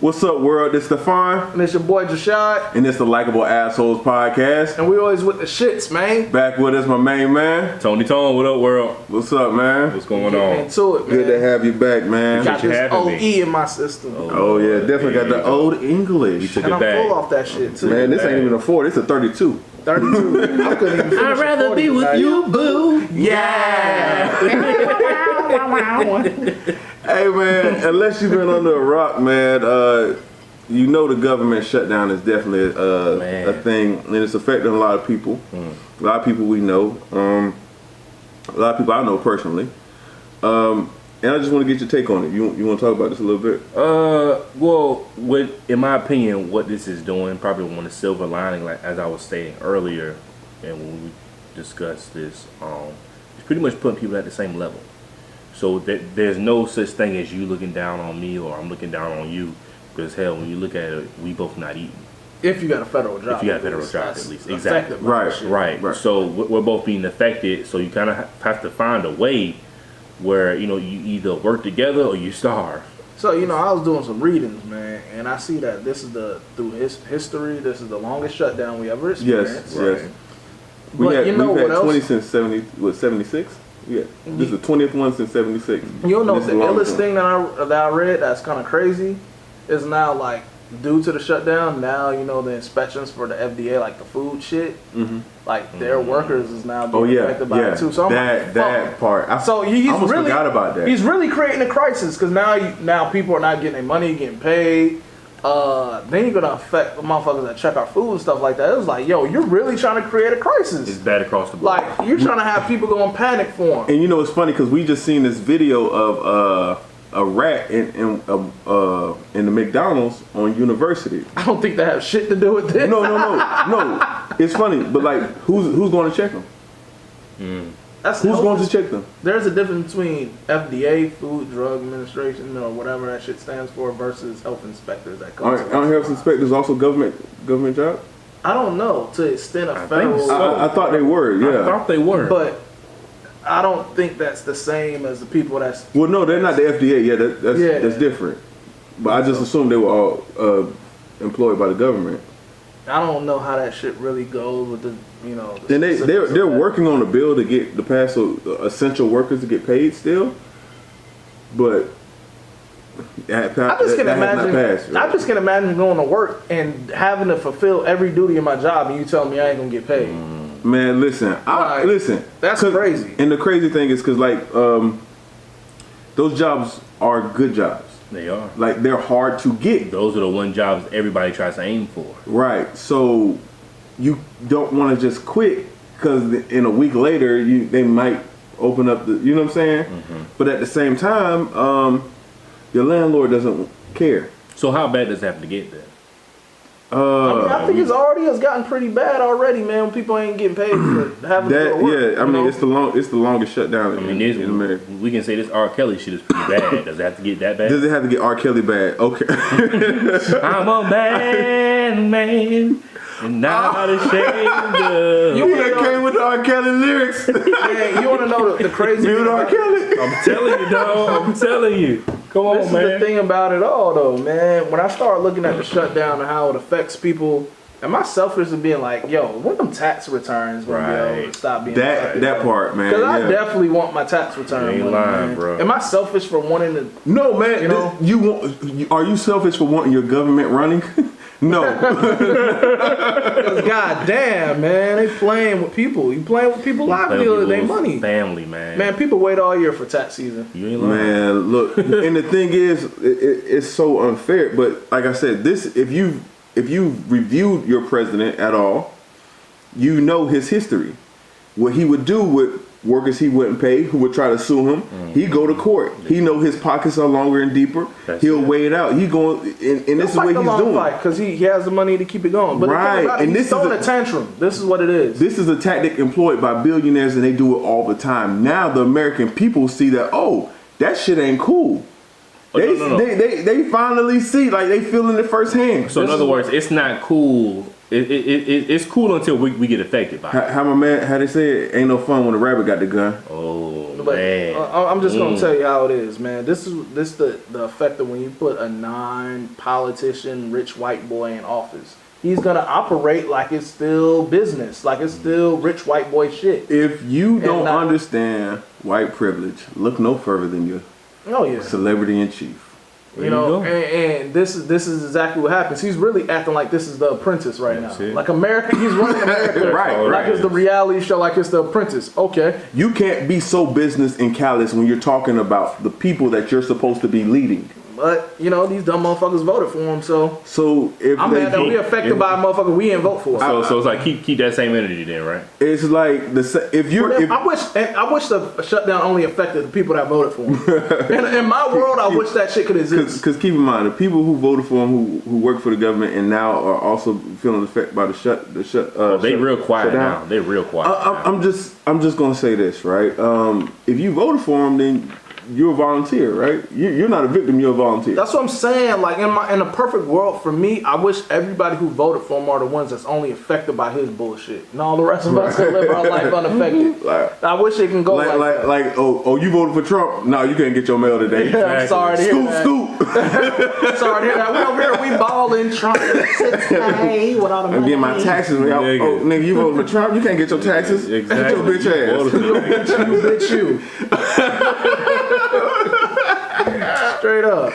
What's up, world? It's Stefan. And it's your boy Jashad. And it's the Likeable Assholes podcast. And we always with the shits, man. Back with us, my main man. Tony Tone, what up, world? What's up, man? What's going on? Into it, man. Good to have you back, man. Got this OE in my system. Oh yeah, definitely got the old English. Took and it I'm back. full off that shit, too. Man, this ain't even a 4, it's a 32. 32. I couldn't even finish I'd rather 40 be with tonight. you, boo. Yeah. Hey, man, unless you've been under a rock, man, you know the government shutdown is definitely a thing, and it's affecting a lot of people. A lot of people we know. A lot of people I know personally. And I just want to get your take on it. You want to talk about this a little bit? Well, in my opinion, what this is doing, probably one of the silver lining, like as I was saying earlier, and when we discussed this, it's pretty much putting people at the same level. So there's no such thing as you looking down on me or I'm looking down on you. Because hell, when you look at it, we both not eating. If you got a federal job. If you got a federal job, at least. Exactly. Right. So we're both being affected. So you kind of have to find a way where, you either work together or you starve. So, I was doing some readings, man, and I see that this is through history, this is the longest shutdown we ever experienced. Yes. But we've what had else? 20 since 76? Yeah. This is the 20th one since 76. You know the illest thing that I read that's kind of crazy is now, like, due to the shutdown, now, the inspections for the FDA, like the food shit, like their workers is now being affected by it too. So that part. I almost forgot about that. He's really creating a crisis because now people are not getting their money, getting paid. Then you're gonna affect the motherfuckers that check our food and stuff like that. It was like, yo, you're really trying to create a crisis. It's bad across the board. Like, you're trying to have people go in panic for them. And it's funny because we just seen this video of a rat in the McDonald's on University. I don't think that has shit to do with this. No. It's funny, but like, who's going to check them? Who's going to check them? There's a difference between FDA, Food Drug Administration, or whatever that shit stands for, versus health inspectors that come. Aren't health inspectors also government job? I don't know to the extent of federal. I thought they were. Yeah, I thought they were, but I don't think that's the same as the people that's. Well, no, they're not the FDA. Yeah, that's different. But I just assumed they were all employed by the government. I don't know how that shit really goes with the. And they're working on a bill to pass essential workers to get paid still, but I just can imagine going to work and having to fulfill every duty in my job, and you tell me I ain't gonna get paid. Man, listen, listen. That's crazy. And the crazy thing is, because like those jobs are good jobs. They are. Like, they're hard to get. Those are the one jobs everybody tries to aim for. Right. So you don't want to just quit because in a week later they might open up the. You know what I'm saying? But at the same time, your landlord doesn't care. So how bad does it have to get there? I think it's gotten pretty bad already, man. When people ain't getting paid for having to go to work. Yeah, I mean, it's the longest shutdown in America. We can say this R. Kelly shit is pretty bad. Does it have to get that bad? Does it have to get R. Kelly bad? Okay. I'm a bad man. And not ashamed of. You would have came with the R. Kelly lyrics. Man, you want to know the crazy thing R. Kelly. I'm telling you, dog. I'm telling you. Come on, this man. This is the thing about it all, though, man. When I start looking at the shutdown and how it affects people, am I selfish in being like, yo, when them tax returns gonna be able to stop being that part, man? Because I definitely want my tax return. You ain't lying, bro. Am I selfish for wanting to? No, man. Are you selfish for wanting your government running? No. God damn, man, they playing with people. You playing with people's livelihood, they money. Family, man. Man, people wait all year for tax season. You ain't lying. Man, look, and the thing is, it's so unfair. But like I said, if you've reviewed your president at all, you know his history. What he would do with workers he wouldn't pay, who would try to sue him, he'd go to court. He know his pockets are longer and deeper. He'll weigh it out. He going, and this is what he's doing. Because he has the money to keep it going. But right, and he's throwing a tantrum. This is what it is. This is a tactic employed by billionaires, and they do it all the time. Now the American people see that, that shit ain't cool. They finally see, like, they feeling it firsthand. So in other words, it's not cool. It's cool until we get affected by it. How my man, how they say it, ain't no fun when the rabbit got the gun. Oh But I'm just gonna tell you how it is, man. This the effect of when you put a non-politician, rich white boy in office. He's gonna operate like it's still business, like it's still rich white boy shit. If you don't understand white privilege, look no further than your celebrity in chief. You know, and this is exactly what happens. He's really acting like this is The Apprentice right now. Like America, he's running America. Like it's the reality show, like it's The Apprentice. Okay. You can't be so business and callous when you're talking about the people that you're supposed to be leading. But, you know, these dumb motherfuckers voted for him, so if I'm mad that we affected by a motherfucker we didn't vote for. So it's like keep that same energy then, right? It's like I wish the shutdown only affected the people that voted for him. in my world, I wish that shit could exist. Because keep in mind, the people who voted for him, who work for the government, and now are also feeling affected by they real quiet now. They real quiet. I'm just gonna say this, right? If you voted for him, then you're a volunteer, right? You're not a victim, you're a volunteer. That's what I'm saying. Like in a perfect world for me, I wish everybody who voted for him are the ones that's only affected by his bullshit, and all the rest of us can live our life unaffected. I wish it can go like you voted for Trump? No, you can't get your mail today. Yeah, I'm sorry to hear that. Scoop. Sorry to hear that. We over here, we balling Trump. Hey, without a I'm getting my taxes. Nigga, you voted for Trump? You can't get your taxes. Exactly. Get your bitch ass. You bitch you. Straight up.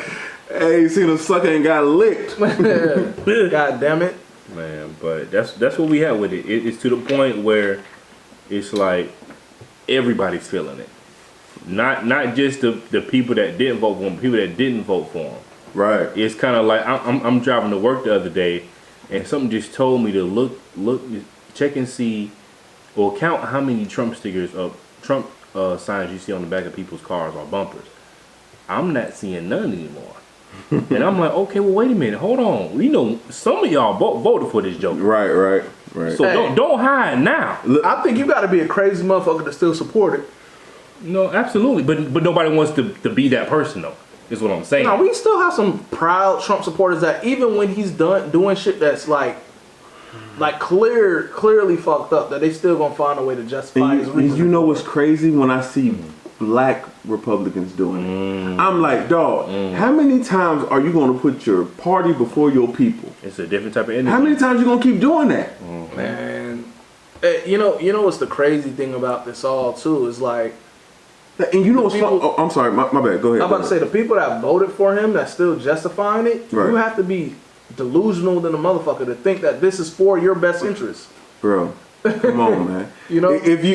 Hey, you seen him sucker and got licked. God damn it. Man, but that's what we have with it. It's to the point where it's like everybody's feeling it. Not just the people that didn't vote for him, people that didn't vote for him. Right. It's kind of like I'm driving to work the other day, and something just told me to look, check and see, or count how many Trump stickers of Trump signs you see on the back of people's cars or bumpers. I'm not seeing none anymore. And I'm like, okay, well, wait a minute, hold on. You know, some of y'all voted for this joke. Right. So don't hide now. Look, I think you got to be a crazy motherfucker to still support it. No, absolutely, but nobody wants to be that person though. Is what I'm saying. No, we still have some proud Trump supporters that even when he's done doing shit that's like clearly fucked up, that they still gonna find a way to justify his reason. You know what's crazy? When I see black Republicans doing it, I'm like, dog, how many times are you gonna put your party before your people? It's a different type of energy. How many times you gonna keep doing that? Man, you know what's the crazy thing about this all too is like. And you know what's fun? I'm sorry, my bad. Go ahead. I'm about to say the people that voted for him that's still justifying it. Right. You have to be delusional than a motherfucker to think that this is for your best interest. Bro, come on, man. You know, if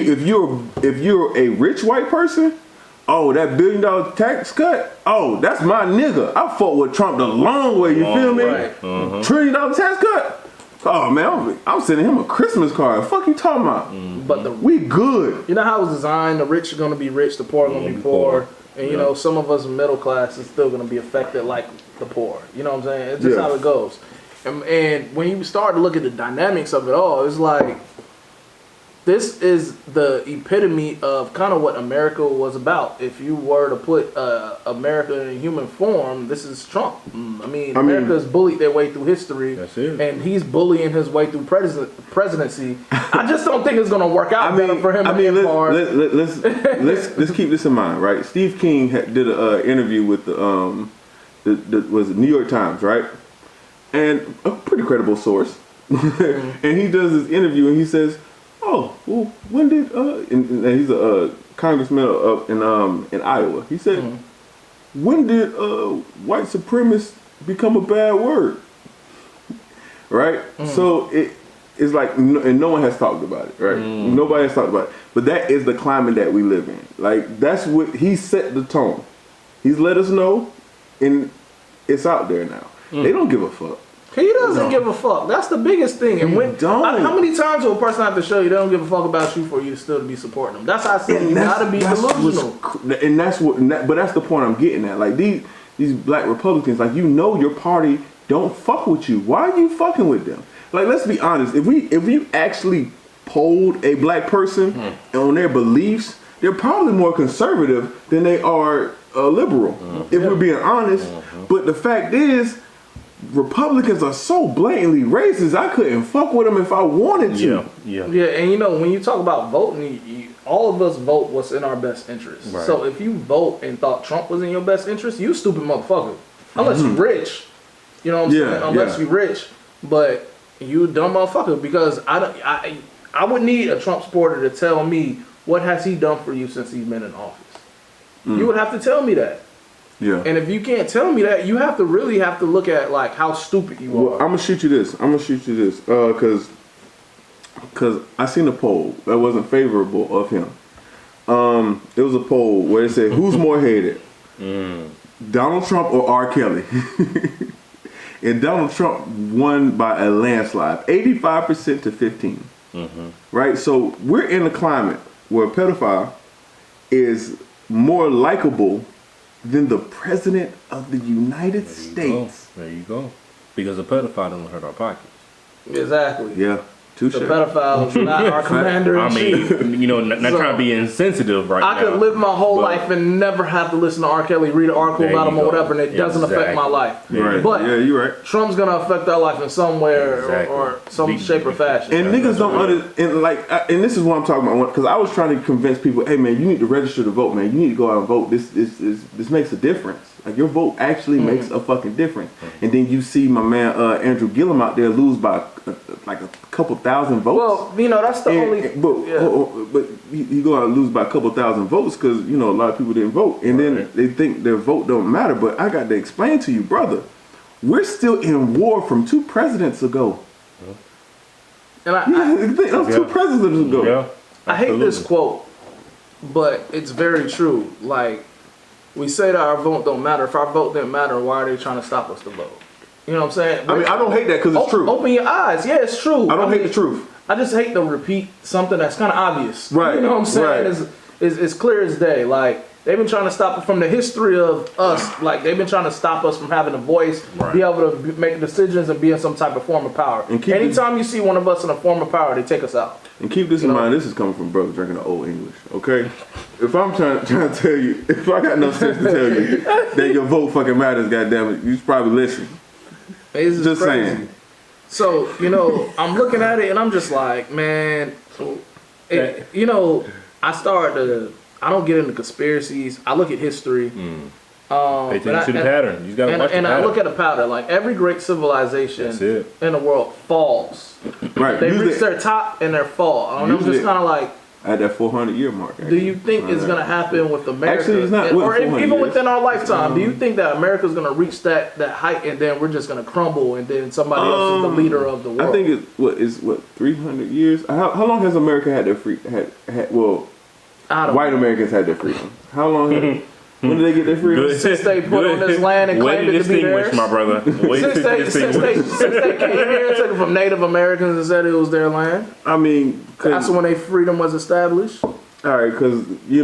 you're a rich white person, oh, that $1 billion tax cut, oh, that's my nigga. I fought with Trump the long way. You feel me? Right. $1 trillion tax cut. Oh man, I'm sending him a Christmas card. Fuck you talking about? But we good. You know how it was designed? The rich are gonna be rich, the poor are gonna be poor, and you know some of us middle class is still gonna be affected like the poor. You know what I'm saying? It's just how it goes. And when you start to look at the dynamics of it all, it's like this is the epitome of kind of what America was about. If you were to put America in human form, this is Trump. I mean, America's bullied their way through history, and he's bullying his way through presidency. I just don't think it's going to work out better for him. Let's keep this in mind, right? Steve King did an interview with the New York Times, right? And a pretty credible source. And he does this interview, and he says, oh, well, when did and he's a congressman up in Iowa. He said, when did white supremacists become a bad word? Right? So it's like, and no one has talked about it, right? Nobody has talked about it. But that is the climate that we live in. Like, that's what he set the tone. He's let us know, and it's out there now. They don't give a fuck. He doesn't give a fuck. That's the biggest thing. And how many times will a person have to show you they don't give a fuck about you for you still to be supporting them? That's how I say you gotta be delusional. But that's the point I'm getting at. Like these black Republicans, like, you know, your party don't fuck with you. Why are you fucking with them? Like, let's be honest. If we actually polled a black person on their beliefs, they're probably more conservative than they are liberal. If we're being honest. But the fact is, Republicans are so blatantly racist. I couldn't fuck with them if I wanted to. Yeah. And when you talk about voting, all of us vote what's in our best interest. Right. So if you vote and thought Trump was in your best interest, you stupid motherfucker. Unless you rich, you know what I'm saying? Unless you rich, but you a dumb motherfucker because I would need a Trump supporter to tell me what has he done for you since he's been in office. You would have to tell me that. Yeah. And if you can't tell me that, you have to really have to look at like how stupid you are. I'm gonna shoot you this. Because I seen a poll that wasn't favorable of him. It was a poll where it said, "Who's more hated, Donald Trump or R. Kelly?" And Donald Trump won by a landslide, 85% to 15. Right. So we're in a climate where a pedophile is more likable than the president of the United States. There you go. Because a pedophile doesn't hurt our pockets. Exactly. Yeah. Touche. The pedophile is not our commander in chief. Not trying to be insensitive right now. I could live my whole life and never have to listen to R. Kelly, read an article about him or whatever, and it doesn't affect my life. Right. But yeah, you're right. Trump's gonna affect our life in some way or some shape or fashion. And niggas don't and this is what I'm talking about, because I was trying to convince people, hey man, you need to register to vote, man. You need to go out and vote. This makes a difference. Like your vote actually makes a fucking difference. And then you see my man Andrew Gillum out there lose by like a couple thousand votes. Well, that's the only. But you go out and lose by a couple thousand votes because a lot of people didn't vote, and then they think their vote don't matter. But I got to explain to you, brother, we're still in war from 2 presidents ago. And that was 2 presidents ago. Yeah, I hate this quote, but it's very true. Like, we say that our vote don't matter. If our vote didn't matter, why are they trying to stop us to vote? You know what I'm saying? I mean, I don't hate that because it's true. Open your eyes. Yeah, it's true. I don't hate the truth. I just hate to repeat something that's kind of obvious. Right. You know what I'm saying? Right. It's clear as day. Like, they've been trying to stop it from the history of us. Like, they've been trying to stop us from having a voice, be able to make decisions and be in some type of form of power. Anytime you see one of us in a form of power, they take us out. And keep this in mind, this is coming from brother drinking the old English, okay? If I'm trying to tell you, if I got no sense to tell you that your vote fucking matters, goddammit, you should probably listen. It's just crazy. saying. So, I'm looking at it and I'm just like, man, I don't get into conspiracies. I look at history. Pay attention to the pattern. You gotta watch the pattern. I look at a pattern. Like, every great civilization in the world falls. Right. They reach their top and their fall. I'm just kind of like, at that 400-year mark. do you think it's going to happen with America? Actually, it's not. Or even within our lifetime, do you think that America's going to reach that height and then we're just going to crumble and then somebody else is the leader of the world? I think it's 300 years? How long has America had their white Americans had their freedom? How long? When did they get their freedom? Since they put on this land and claimed it to be theirs. My brother. Since they came here and took it from Native Americans and said it was their land. I mean, that's when their freedom was established. All right, because you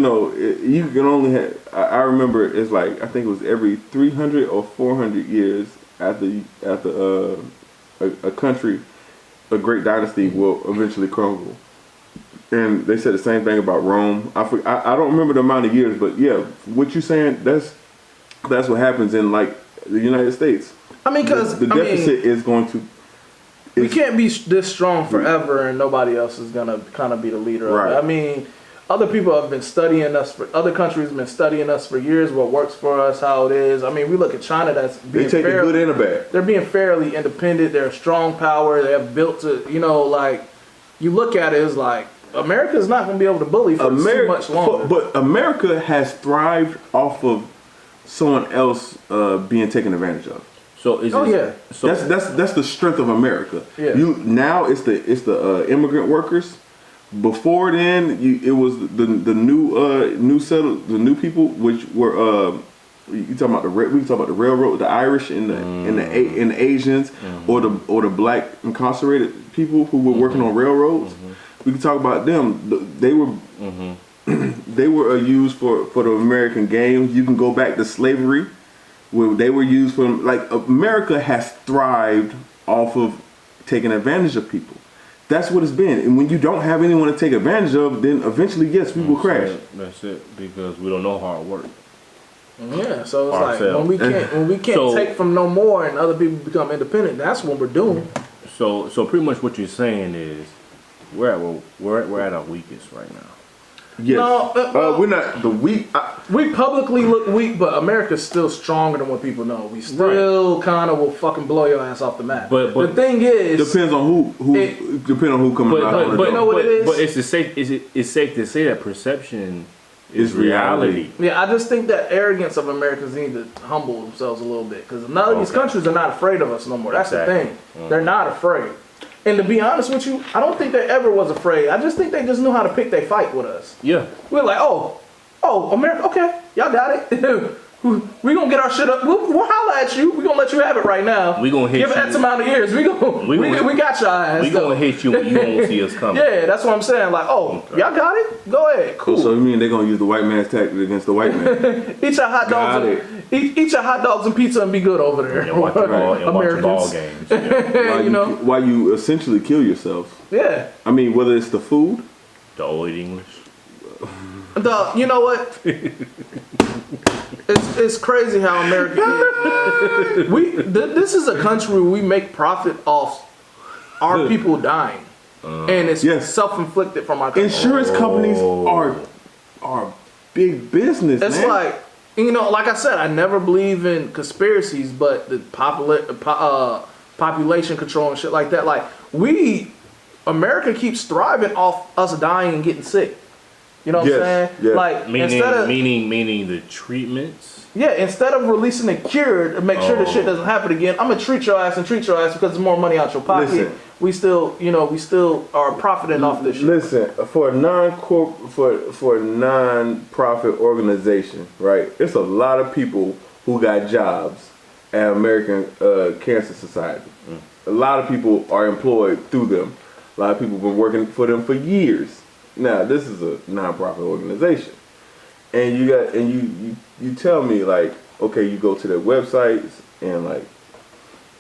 can only have. I remember it's like I think it was every 300 or 400 years after a country, a great dynasty will eventually crumble. And they said the same thing about Rome. I don't remember the amount of years, but yeah, what you're saying, that's what happens in like the United States. I mean, because the deficit is going to. We can't be this strong forever, and nobody else is gonna kind of be the leader of it. I mean, other people have been studying us. Other countries have been studying us for years. What works for us, how it is. I mean, we look at China. That's being they take the good and the bad. They're being fairly independent. They're a strong power. They have built to. Like you look at it, it's like. America's not going to be able to bully for too much longer. But America has thrived off of someone else being taken advantage of. So so that's the strength of America. Yeah. Now it's the immigrant workers. Before then, it was the new people, which were you talking about we talking about the railroad, the Irish and the Asians, or the black incarcerated people who were working on railroads. We can talk about them. They were they were used for the American games. You can go back to slavery, where they were used for America has thrived off of taking advantage of people. That's what it's been. And when you don't have anyone to take advantage of, then eventually, yes, we will crash. That's it, because we don't know hard work. Yeah, so it's like Ourselves. when we can't take from no more and other people become independent, that's what we're doing. So pretty much what you're saying is we're at our weakest right now. Yes. No, we're not the weak. We publicly look weak, but America's still stronger than what people know. We still kind of will fucking blow your ass off the map. But the thing is, depends on who coming out. But you know what it is? But it's safe to say that perception is reality. Yeah, I just think that arrogance of Americans need to humble themselves a little bit because none of these countries are not afraid of us no more. That's the thing. They're not afraid. And to be honest with you, I don't think they ever was afraid. I just think they just knew how to pick their fight with us. Yeah. We're like, oh, America, okay, y'all got it. We gonna get our shit up. We'll holler at you. We gonna let you have it right now. We gonna hit Give you. it X amount of years. We got your ass. We gonna hit you when you won't see us coming. Yeah, that's what I'm saying. Like, y'all got it? Go ahead. Cool. So you mean they're gonna use the white man's tactic against the white man? Eat your hot dogs. Eat your hot dogs and pizza and be good over there. And watch your ball games. Yeah. While you essentially kill yourself. Yeah. I mean, whether it's the food, the old English. You know what? It's crazy how America is. This is a country where we make profit off our people dying, and it's self-inflicted from our country. Insurance companies are big business. It's man. like like I said, I never believe in conspiracies, but the population control and shit like that. Like America keeps thriving off us dying and getting sick. You know what I'm saying? Yeah. Like meaning the treatments. Yeah, instead of releasing a cure to make sure the shit doesn't happen again, I'm gonna treat your ass because there's more money out your pocket. Listen, we still are profiting off this shit. Listen, for a non-profit organization, right? It's a lot of people who got jobs at American Cancer Society. A lot of people are employed through them. A lot of people have been working for them for years. Now, this is a non-profit organization, and you tell me like, okay, you go to their websites and like,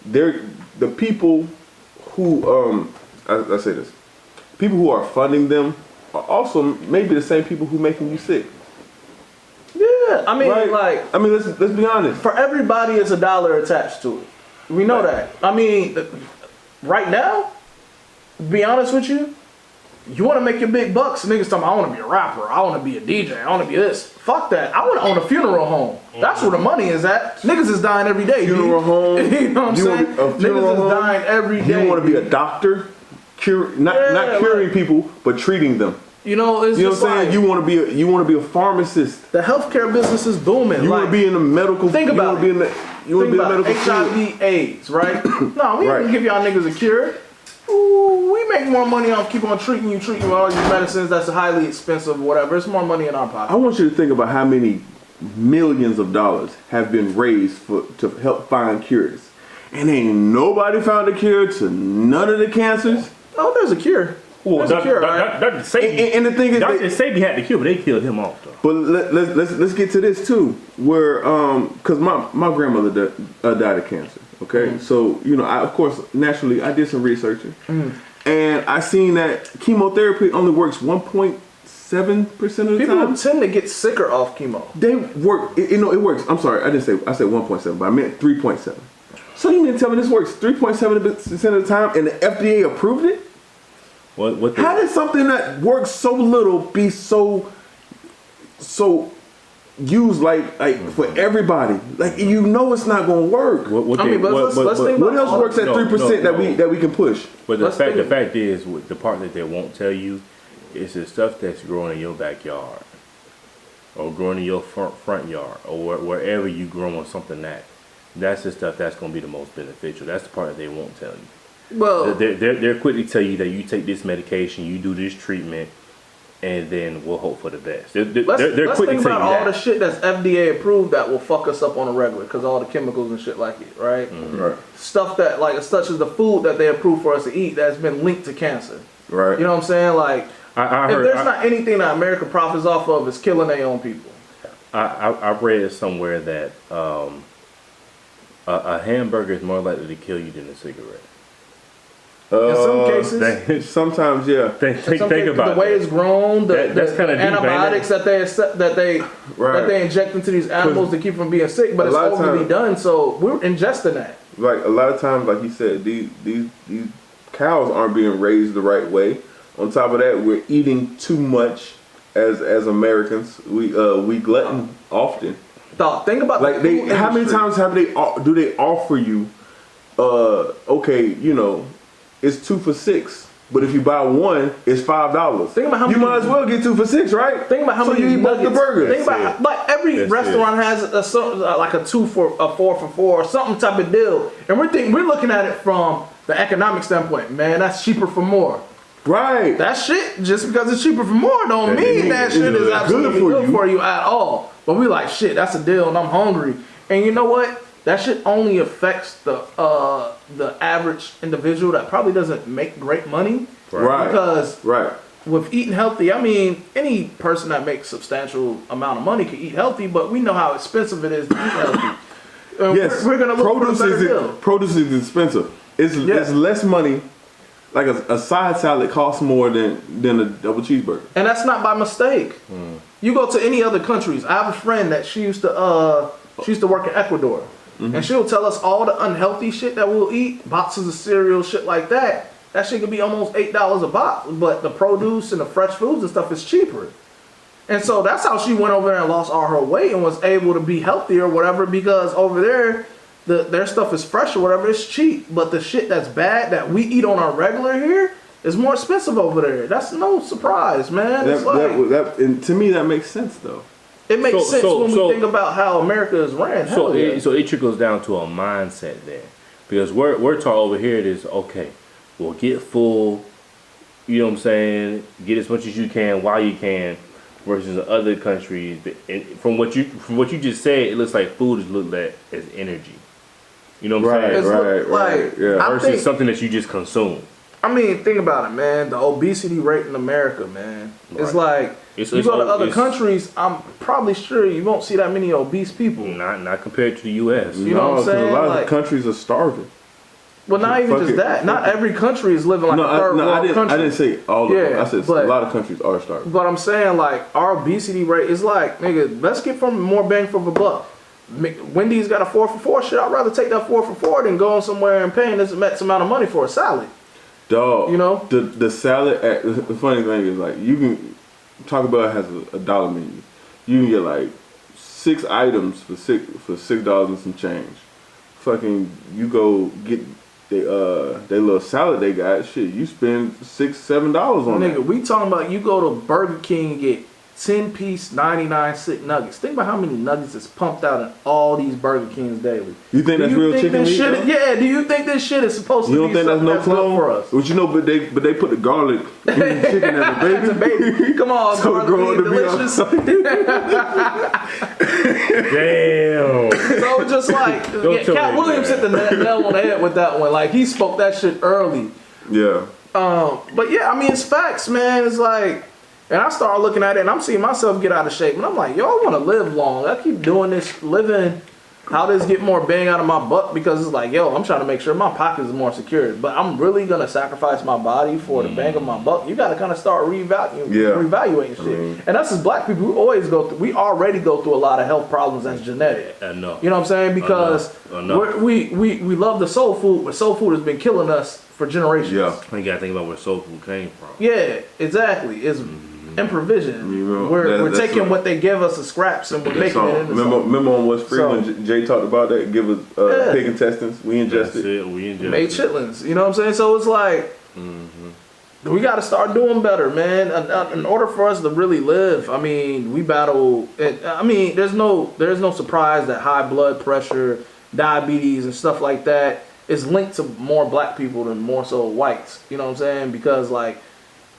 the people who I say this, people who are funding them are also maybe the same people who making you sick. Yeah, I mean, right? Let's be honest. For everybody, is a dollar attached to it. We know that. I mean, right now, to be honest with you. You want to make your big bucks, niggas talking, I want to be a rapper, I want to be a DJ, I want to be this. Fuck that. I want to own a funeral home. That's where the money is at. Niggas is dying every day. Funeral home. You know what I'm saying? Niggas is dying every day. You want to be a doctor, not curing people, but treating them. You know what I'm saying? You want to be a pharmacist. The healthcare business is booming. You want to be in the medical. Think about it. You want to be in the medical HIV, AIDS, right? No, we ain't give y'all niggas a cure. Ooh, we make more money off keep on treating you with all these medicines that's highly expensive, whatever. It's more money in our pocket. I want you to think about how many millions of dollars have been raised to help find cures, and ain't nobody found a cure to none of the cancers. Oh, there's a cure. Well, Dr. Sabi, and the thing is, Dr. Sabi had the cure, but they killed him off though. But let's get to this too, where because my grandmother died of cancer. Okay, so I of course naturally I did some researching, and I seen that chemotherapy only works 1.7% of the time. People tend to get sicker off chemo. They work, it works. I'm sorry, I said 1.7, but I meant 3.7. So you mean to tell me this works 3.7% of the time, and the FDA approved it? How did something that works so little be so used like for everybody? Like it's not gonna work. Let's think about what else works at 3% that we can push? But the fact is, the part that they won't tell you is the stuff that's growing in your backyard, or growing in your front yard, or wherever you growing something that's the stuff that's gonna be the most beneficial. That's the part that they won't tell you. Well, they're quick to tell you that you take this medication, you do this treatment, and then we'll hope for the best. They're let's quick think to tell about you all the shit that's FDA approved that will fuck us up on a regular because all the chemicals and shit like it, right? Mm-hmm. Right. Stuff that such as the food that they approve for us to eat that's been linked to cancer. Right. You know what I'm saying? Like, if there's not anything that America profits off of, is killing their own people. I read somewhere that a hamburger is more likely to kill you than a cigarette. In some cases, Sometimes, yeah. Think in some cases, about the way that. it's grown, That's the kinda deep, ain't antibiotics it? that they inject into these animals to keep from being sick, but it's lot of overly times- done. So we're ingesting that. Like a lot of times, like you said, these cows aren't being raised the right way. On top of that, we're eating too much as Americans. We glutton often. Dog, think about Like the food how many industry. times do they offer you? Okay, you know, it's 2 for $6, but if you buy one, it's $5. Think about how you many- might as well get 2 for $6, right? Think about how so many you eat both the nuggets. burgers. Think about like every That's restaurant has like a 4 for 4 or something type of deal, and we're looking at it from the economic standpoint. Man, that's cheaper for more. Right. That shit, just because it's cheaper for more, don't That mean mean that it's shit is good absolutely for good you. for you at all. But we like, shit, that's a deal, and I'm hungry. And you know what? That shit only affects the average individual that probably doesn't make great money. Right. Because Right. with eating healthy, I mean, any person that makes substantial amount of money can eat healthy, but we know how expensive it is to eat healthy. Yes. We're gonna look produce for a better deal. Produce is expensive. It's less money. Like a side salad costs more than a double cheeseburger. And that's not by mistake. You go to any other countries. I have a friend that she used to work in Ecuador, and she'll tell us all the unhealthy shit that we'll eat, boxes of cereal, shit like that. That shit could be almost $8 a box, but the produce and the fresh foods and stuff is cheaper. And so that's how she went over there and lost all her weight and was able to be healthy or whatever, because over there, their stuff is fresh or whatever, it's cheap. But the shit that's bad that we eat on our regular here is more expensive over there. That's no surprise, man. It's And to me, that makes sense, though. it makes sense when so- we think about how America is ran. So Hell yeah. it trickles down to a mindset there, because we're taught over here it is okay. Well, get full. You know what I'm saying? Get as much as you can while you can. Versus the other countries, and from what you just said, it looks like food is looked at as energy. You know what I'm saying? Like, Yeah. I Versus think- something that you just consume. I mean, think about it, man. The obesity rate in America, man. It's Right. like It's you go to other it's- countries. I'm probably sure you won't see that many obese people. Not compared to the U.S. You know what I'm 'cause saying? a lot of Like- the countries are starving. Well, not even Fuck just it. that. Not every country is living like a third world country. I didn't say all of them. Yeah, I said but- a lot of countries are starving. But I'm saying, like, our obesity rate is like, nigga, let's get from more bang for the buck. Wendy's got a 4 for 4 shit. I'd rather take that 4 for 4 than going somewhere and paying this immense amount of money for a salad. Dog, You know? the salad. The funny thing is, like, you can Taco Bell has a dollar menu. You can get like 6 items for $6 and some change. Fucking, you go get they little salad they got. Shit, you spend $6-7 on Nigga, that. we talking about you go to Burger King and get 10-piece 99-cent nuggets. Think about how many nuggets is pumped out in all these Burger Kings daily. You think that's real chicken this meat, shit? though? Yeah. Do you think this shit is supposed You to don't be think that's something no that's good clone for us? But you know, but they put the garlic in the chicken as a baby. It's a baby. Come on, So it grow up to be delicious. Damn. So it's just like tell Cat me Williams that. hit the nail on the head with that one. Like he spoke that shit early. Yeah. But yeah, I mean it's facts, man. It's like, and I started looking at it and I'm seeing myself get out of shape, and I'm like, yo, I want to live long. I keep doing this, living how this get more bang out of my buck, because it's like, yo, I'm trying to make sure my pockets is more secure. But I'm really gonna sacrifice my body for the bang of my buck. You got to kind of start reevaluating shit. And us as black people, we already go through a lot of health problems that's genetic. Enough. You know what I'm saying? Because Enough. we love the soul food, but soul food has been killing us for generations. Yeah. You gotta think about where soul food came from. Yeah, exactly. It's improvision. You know, we're that's taking right. what they give us as scraps and we're making it into something. Remember on What's Free when Jay talked about that? Give us Yeah. pig intestines. We That's ingested. it. We enjoy Made chitlins. You know what I'm saying? So it's like, we got to start doing better, man. In order for us to really live, I mean, we battle. I mean, there's no surprise that high blood pressure, diabetes, and stuff like that is linked to more black people than more so whites. You know what I'm saying? Because like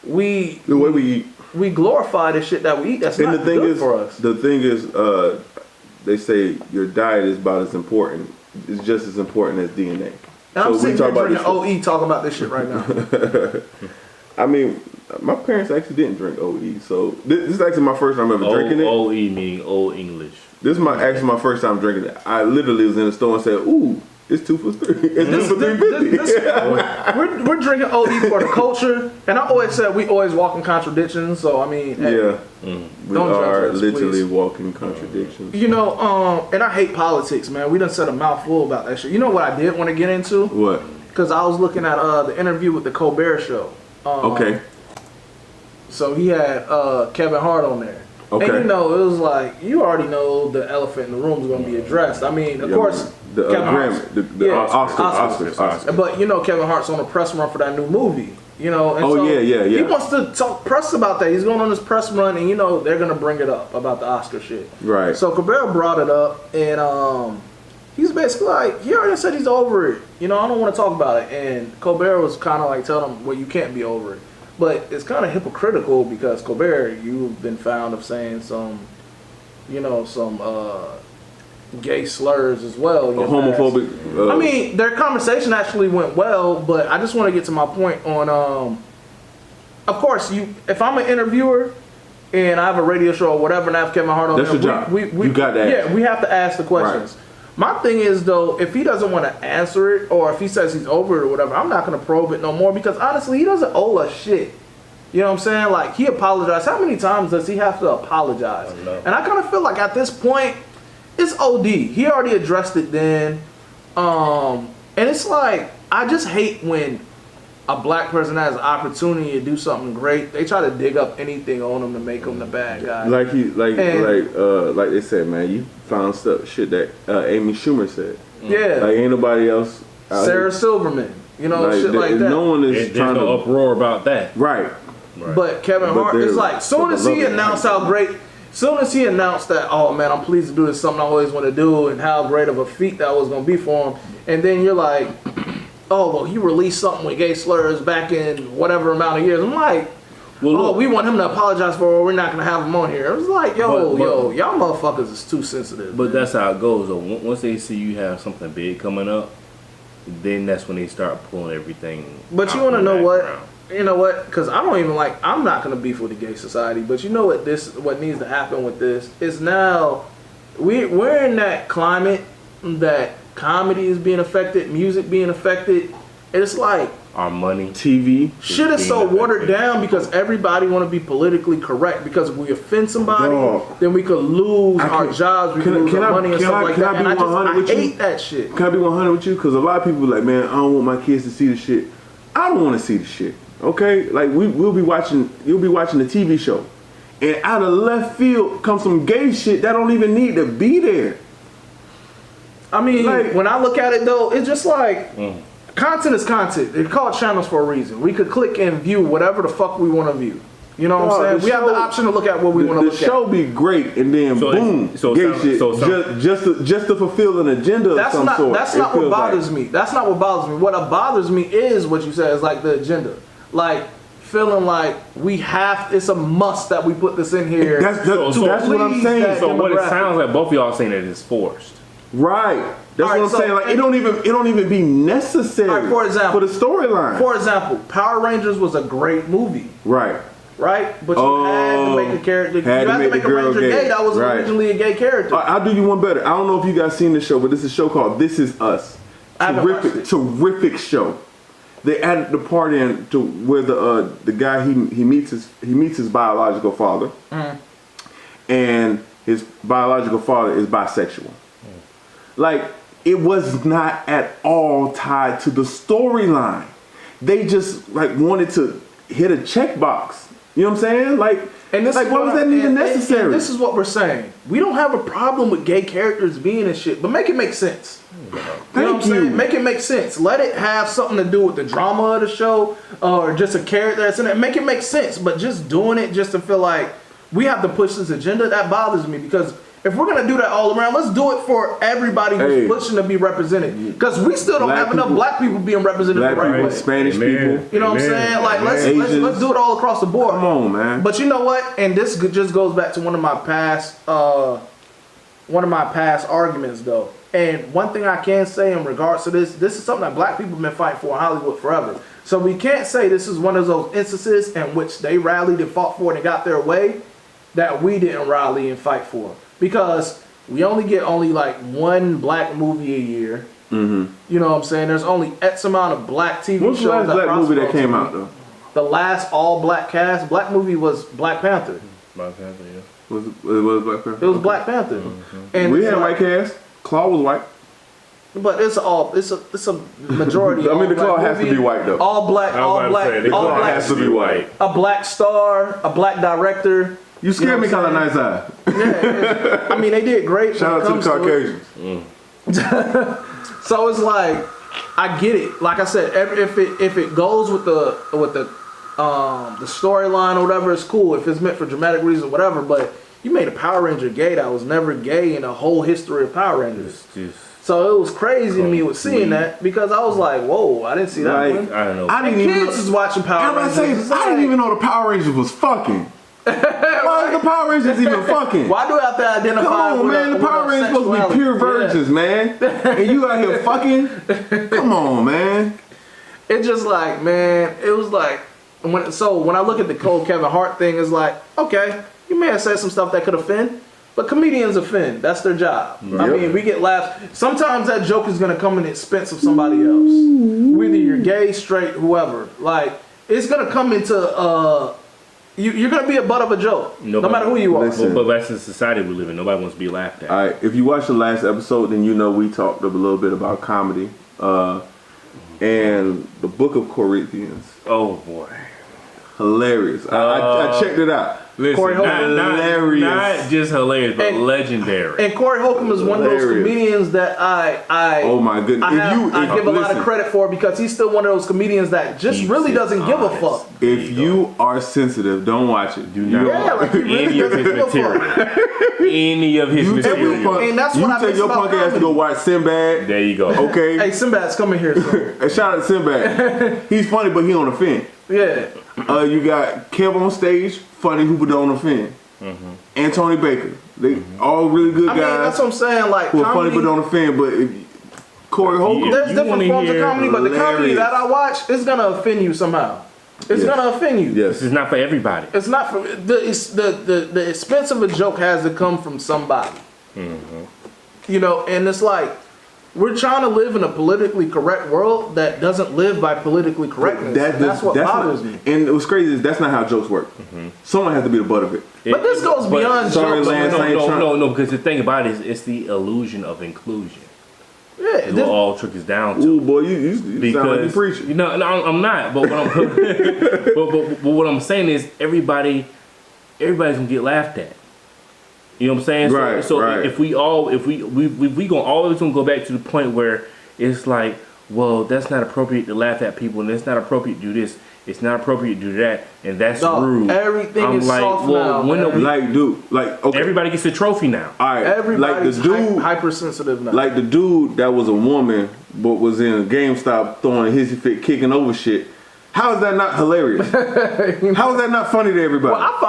The way we eat. we glorify the shit that we eat. That's And not the thing good is, for us. the thing is, they say your diet is about as important. It's just as important as DNA. And I'm sitting here drinking this. OE talking about this shit right now. I mean, my parents actually didn't drink OE, so this is actually my first time ever drinking it. OE meaning Old English. This is actually my first time drinking it. I literally was in the store and said, "Ooh, It's 2 for 3. It's 2 for 350. We're drinking OD for the culture, and I always said we always walk in contradictions. So I mean, hey, Yeah, we don't are judge us, literally please. walking contradictions. You know, and I hate politics, man. We done said a mouthful about that shit. You know what I did want to get into? What? Because I was looking at the interview with the Colbert Show. Okay. So he had Kevin Hart on there. Okay. And you know, it was like, you already know the elephant in the room is going to be addressed. I mean, of course, the Kevin Hart's- Grammy, the yeah, Oscars. But you know, Kevin Hart's on a press run for that new movie. You know, and Oh, so yeah. He wants to talk press about that. He's going on this press run, and you know they're going to bring it up about the Oscar shit. Right. So Colbert brought it up, and he's basically like, he already said he's over it. You know, I don't want to talk about it. And Colbert was kind of like telling him, well, you can't be over it. But it's kind of hypocritical because Colbert, you've been found of saying some, you know, some gay slurs as well. in your Homophobic. past. I mean, their conversation actually went well, but I just want to get to my point on. Of course, if I'm an interviewer and I have a radio show or whatever, and I have Kevin Hart on, That's your job. You got to ask. Yeah, we have to ask the questions. Right. My thing is though, if he doesn't want to answer it, or if he says he's over it or whatever, I'm not gonna probe it no more because honestly, he doesn't owe us shit. You know what I'm saying? Like, he apologized. How many times does he have to apologize? And I kind of feel like at this point, it's OD. He already addressed it then. And it's like, I just hate when a black person has an opportunity to do something great. They try to dig up anything on him to make him the bad guy. Like they said, man, you found shit that Amy Schumer said. Yeah. Like ain't nobody else. Sarah Silverman. You know, shit like that. No one is There's trying no to uproar about that. Right. But Kevin Hart, it's like, soon as he announced how great, soon as he announced that, oh man, I'm pleased to do this, something I always want to do, and how great of a feat that was going to be for him. And then you're like, oh, well, he released something with gay slurs back in whatever amount of years. I'm like, Well, we want him to apologize for it, we're not going to have him on here. It was like, y'all motherfuckers is too sensitive. But that's how it goes. Though. Once they see you have something big coming up, then that's when they start pulling everything. But you want to know what? You know what? Because I don't even like. I'm not gonna beef with the gay society. But you know what? What needs to happen with this is now we're in that climate that comedy is being affected, music being affected. It's like Our money, TV. shit is so watered down because everybody want to be politically correct. Because if we offend somebody, then we could lose our jobs, we could lose our money and stuff like that. And I hate that shit. Can I be 100 with you? Because a lot of people are like, man, I don't want my kids to see the shit. I don't want to see the shit. Okay, like you'll be watching the TV show, and out of left field comes some gay shit that don't even need to be there. I mean, Like- when I look at it though, it's just like content is content. They're called channels for a reason. We could click and view whatever the fuck we want to view. You know what I'm saying? We have the option to look at what we want to look at. The show be great, and then boom, so gay some- shit. so some- just to fulfill an agenda of some sort. That's not what bothers me. That's not what bothers me. What bothers me is what you said is like the agenda. Like feeling like it's a must that we put this in here. That's what I'm please saying. that So what it demographic. sounds like, both of y'all saying that it's forced. Right. That's All what right, I'm so- saying. Like it don't even be necessary. All right, for example. for the storyline. For example, Power Rangers was a great movie. Right. Right? But you had to make a character. You had to make a Ranger gay. That was originally a gay character. I'll do you one better. I don't know if you guys seen this show, but this is a show called This Is Us. I haven't watched it. Terrific show. They added the part in to where the guy he meets his biological father, and his biological father is bisexual. Like it was not at all tied to the storyline. They just like wanted to hit a checkbox. You know what I'm saying? Like, and this like, is why was that even necessary? And this is what we're saying. We don't have a problem with gay characters being in shit, but make it make sense. You know what I'm saying? Make it make sense. Let it have something to do with the drama of the show, or just a character that's in it. Make it make sense. But just doing it just to feel like we have to push this agenda, that bothers me. Because if we're gonna do that all around, let's do it for everybody who's pushing to be represented. Because we still don't have enough black people being represented the right way. Spanish people. You know what I'm saying? Like let's do it all across the board. Come on, man. But you know what? And this just goes back to one of my past arguments though. And one thing I can say in regards to this is something that black people have been fighting for in Hollywood forever. So we can't say this is one of those instances in which they rallied and fought for it and got their way that we didn't rally and fight for. Because we only get like one black movie a year. You know what I'm saying? There's only X amount of black TV What's shows. the last black movie that prosper came on out TV. though? The last all black cast black movie was Black Panther. Black Panther, yeah. Was it Black Panther? It was Black Panther. And We it's had like- white cast. Claw was white. But it's a majority. I mean, the all Claw black has to movie, be white though. All black, I was all about to black, say, the all Claw black. has to be white. A black star, a black director. You scared know me, what I'm Color Nice Eye. Yeah, I mean they did great. Shout when out it to the comes it. Caucasians. So it's like, I get it. Like I said, if it goes with the storyline or whatever, it's cool. If it's meant for dramatic reasons, whatever. But you made a Power Ranger gay that was never gay in the whole history of Power Rangers. So it was crazy to me with seeing that because I was like, whoa, I didn't see that Like, one. I don't know. I didn't And even. kids is watching Power I'm about to Rangers. say, I didn't even know the Power Rangers was fucking. Why is the Power Rangers even fucking? Why do I have to identify? Come on, with man. a- The with Power a Rangers supposed to be sexuality? pure Yeah. virgins, man. And you out here fucking? Come on, man. It's just like, man, it was like when I look at the Cole Kevin Hart thing, it's like, okay, you may have said some stuff that could offend, but comedians offend. That's their job. I Yep. mean, we get laughs. Sometimes that joke is gonna come at the expense of somebody else. Whether you're gay, straight, whoever. Like, it's gonna come into you're gonna be a butt of a joke. No Nobody- matter who you are. Listen. But that's the society we live in. Nobody wants to be laughed at. All right, if you watched the last episode, then you know we talked a little bit about comedy and the Book of Corinthians. Oh boy. Hilarious. I checked it out. Listen, Corey Holcomb. hilarious. Not just hilarious, but And- legendary. And Corey Holcomb is one of those Hilarious. comedians that I Oh my goodness. I give a lot of listen, credit for because he's still one of those comedians that just Keeps really it doesn't give a honest. fuck. If you are sensitive, don't watch it. Do not Yeah, like he really any of doesn't his give a fuck. material. Any of his You take your material. punk, And that's you what I take miss your about punk ass to comedy. go watch Sinbad. There you go. Okay. Hey, Sinbad's coming here soon. And shout out to Sinbad. He's funny, but he don't offend. Yeah. You got Kev on stage, funny, who don't offend. And Tony Baker. They all really good I mean, guys that's what I'm saying. Like, who are funny but comedy, don't offend. But if Corey Holcomb, there's You different wanna forms of hear comedy, but the comedy hilarious. that I watch is gonna offend you somehow. It's Yes. gonna offend you. yes, This is not for everybody. It's not for the expense of a joke has to come from somebody. You know, and it's like we're trying to live in a politically correct world that doesn't live by politically correctness. That's what bothers me. And what's crazy is that's not how jokes work. Someone has to be the butt of it. But this goes But- beyond Sorry, jokes. Lance, I ain't trying- No, because the thing about it is it's the illusion of inclusion. Yeah, Is what all trick is down to. Ooh, boy, you sound like you Because preaching. no, I'm not. But what I'm but what I'm saying is everybody's gonna get laughed at. You know what I'm saying? Right, So right. if we gonna always gonna go back to the point where it's like, well, that's not appropriate to laugh at people, and it's not appropriate to do this. It's not appropriate to do that, and that's Dog, rude. everything I'm is like, soft well, now, when are man. we? Like, dude, like, okay, Everybody gets a trophy now. all right, Everybody's like the dude, hypersensitive now. like the dude that was a woman but was in a GameStop throwing a hissy fit, kicking over shit. How is that not hilarious? How is that not funny to everybody? Well,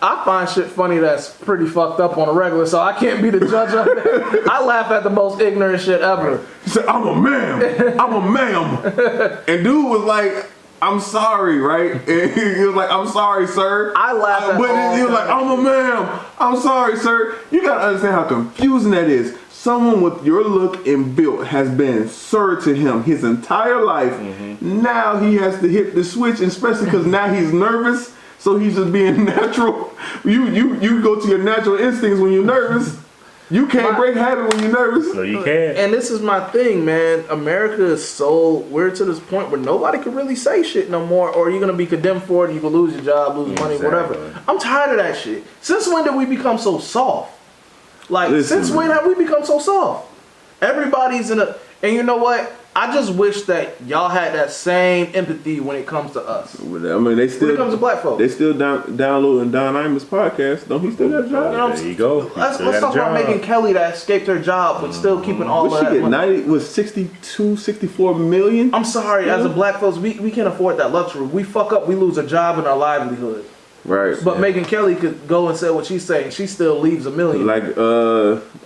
I find shit funny that's pretty fucked up on a regular, so I can't be the judge of it. I laugh at the most ignorant shit ever. He said, I'm a ma'am. I'm a ma'am. And dude was like, I'm sorry, right? And he was like, I'm sorry, sir. I laugh at But all he was like, kinds. I'm a ma'am. I'm sorry, sir. You gotta understand how confusing that is. Someone with your look and build has been sir to him his entire life. Now he has to hit the switch, especially because now he's nervous. So he's just being natural. You go to your natural instincts when you're nervous. You can't break habit when you're nervous. No, you can't. And this is my thing, man. America is so we're to this point where nobody can really say shit no more, or you're gonna be condemned for it. And you can lose your job, lose money, whatever. Exactly. I'm tired of that shit. Since when did we become so soft? Like, Listen, since when have we become so soft? Everybody's in a, and you know what? I just wish that y'all had that same empathy when it comes to us. I mean, they still When it comes to black folks. They still downloading Don Imus podcast. Don't he still got a job? You know, There you go. Let's talk about Megan Kelly that escaped her job but still keeping all What of she that get? money. 90 was 62, 64 million. I'm sorry, as a black folks, we can't afford that luxury. We fuck up, we lose a job and our livelihood. Right. But Megan Kelly could go and say what she's saying. She still leaves $1 million. Like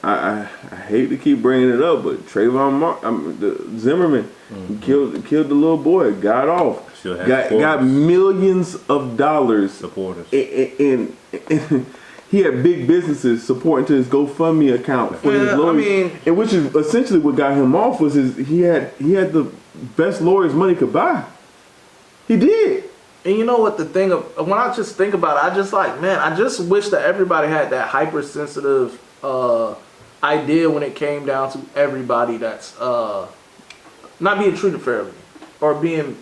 I hate to keep bringing it up, but Trayvon Zimmerman killed the little boy. Got off. Still has Got supporters. millions of dollars Supporters. in he had big businesses supporting to his GoFundMe account for his lawyers, and which is essentially what got him off was he had the best lawyers money could buy. He did. And you know what the thing of when I just think about it, I just like, man, I just wish that everybody had that hypersensitive idea when it came down to everybody that's not being treated fairly or being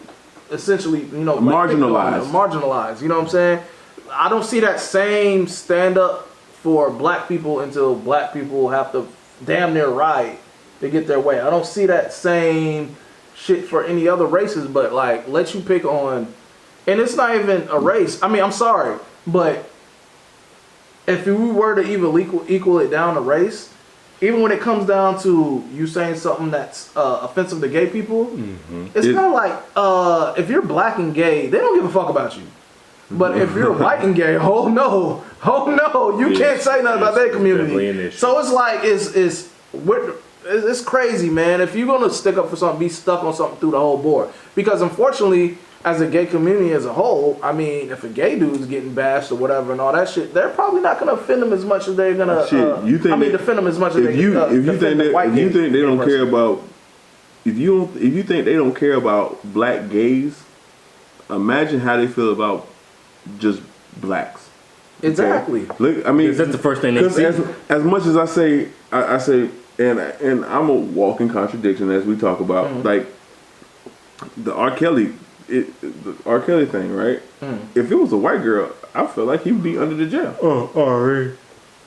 essentially, marginalized. Marginalized. You know what I'm saying? I don't see that same stand up for black people until black people have to damn near riot to get their way. I don't see that same shit for any other races, but like let you pick on, and it's not even a race. I mean, I'm sorry, but if we were to even equal it down to race, even when it comes down to you saying something that's offensive to gay people, it's kind of like if you're black and gay, they don't give a fuck about you. But if you're white and gay, oh no, you can't say nothing about their community. So it's like it's crazy, man. If you're gonna stick up for something, be stuck on something through the whole board. Because unfortunately, as a gay community as a whole, I mean, if a gay dude's getting bashed or whatever and all that shit, they're probably not gonna offend them as much as they're gonna. Defend them as much as they. If you think they don't care about, if you think they don't care about black gays, imagine how they feel about just blacks. Exactly. Okay? Look, I mean, that's the first thing they see. As much as I say, and I'm a walking contradiction as we talk about, like the R. Kelly thing, right? If it was a white girl, I feel like he'd be under the jail.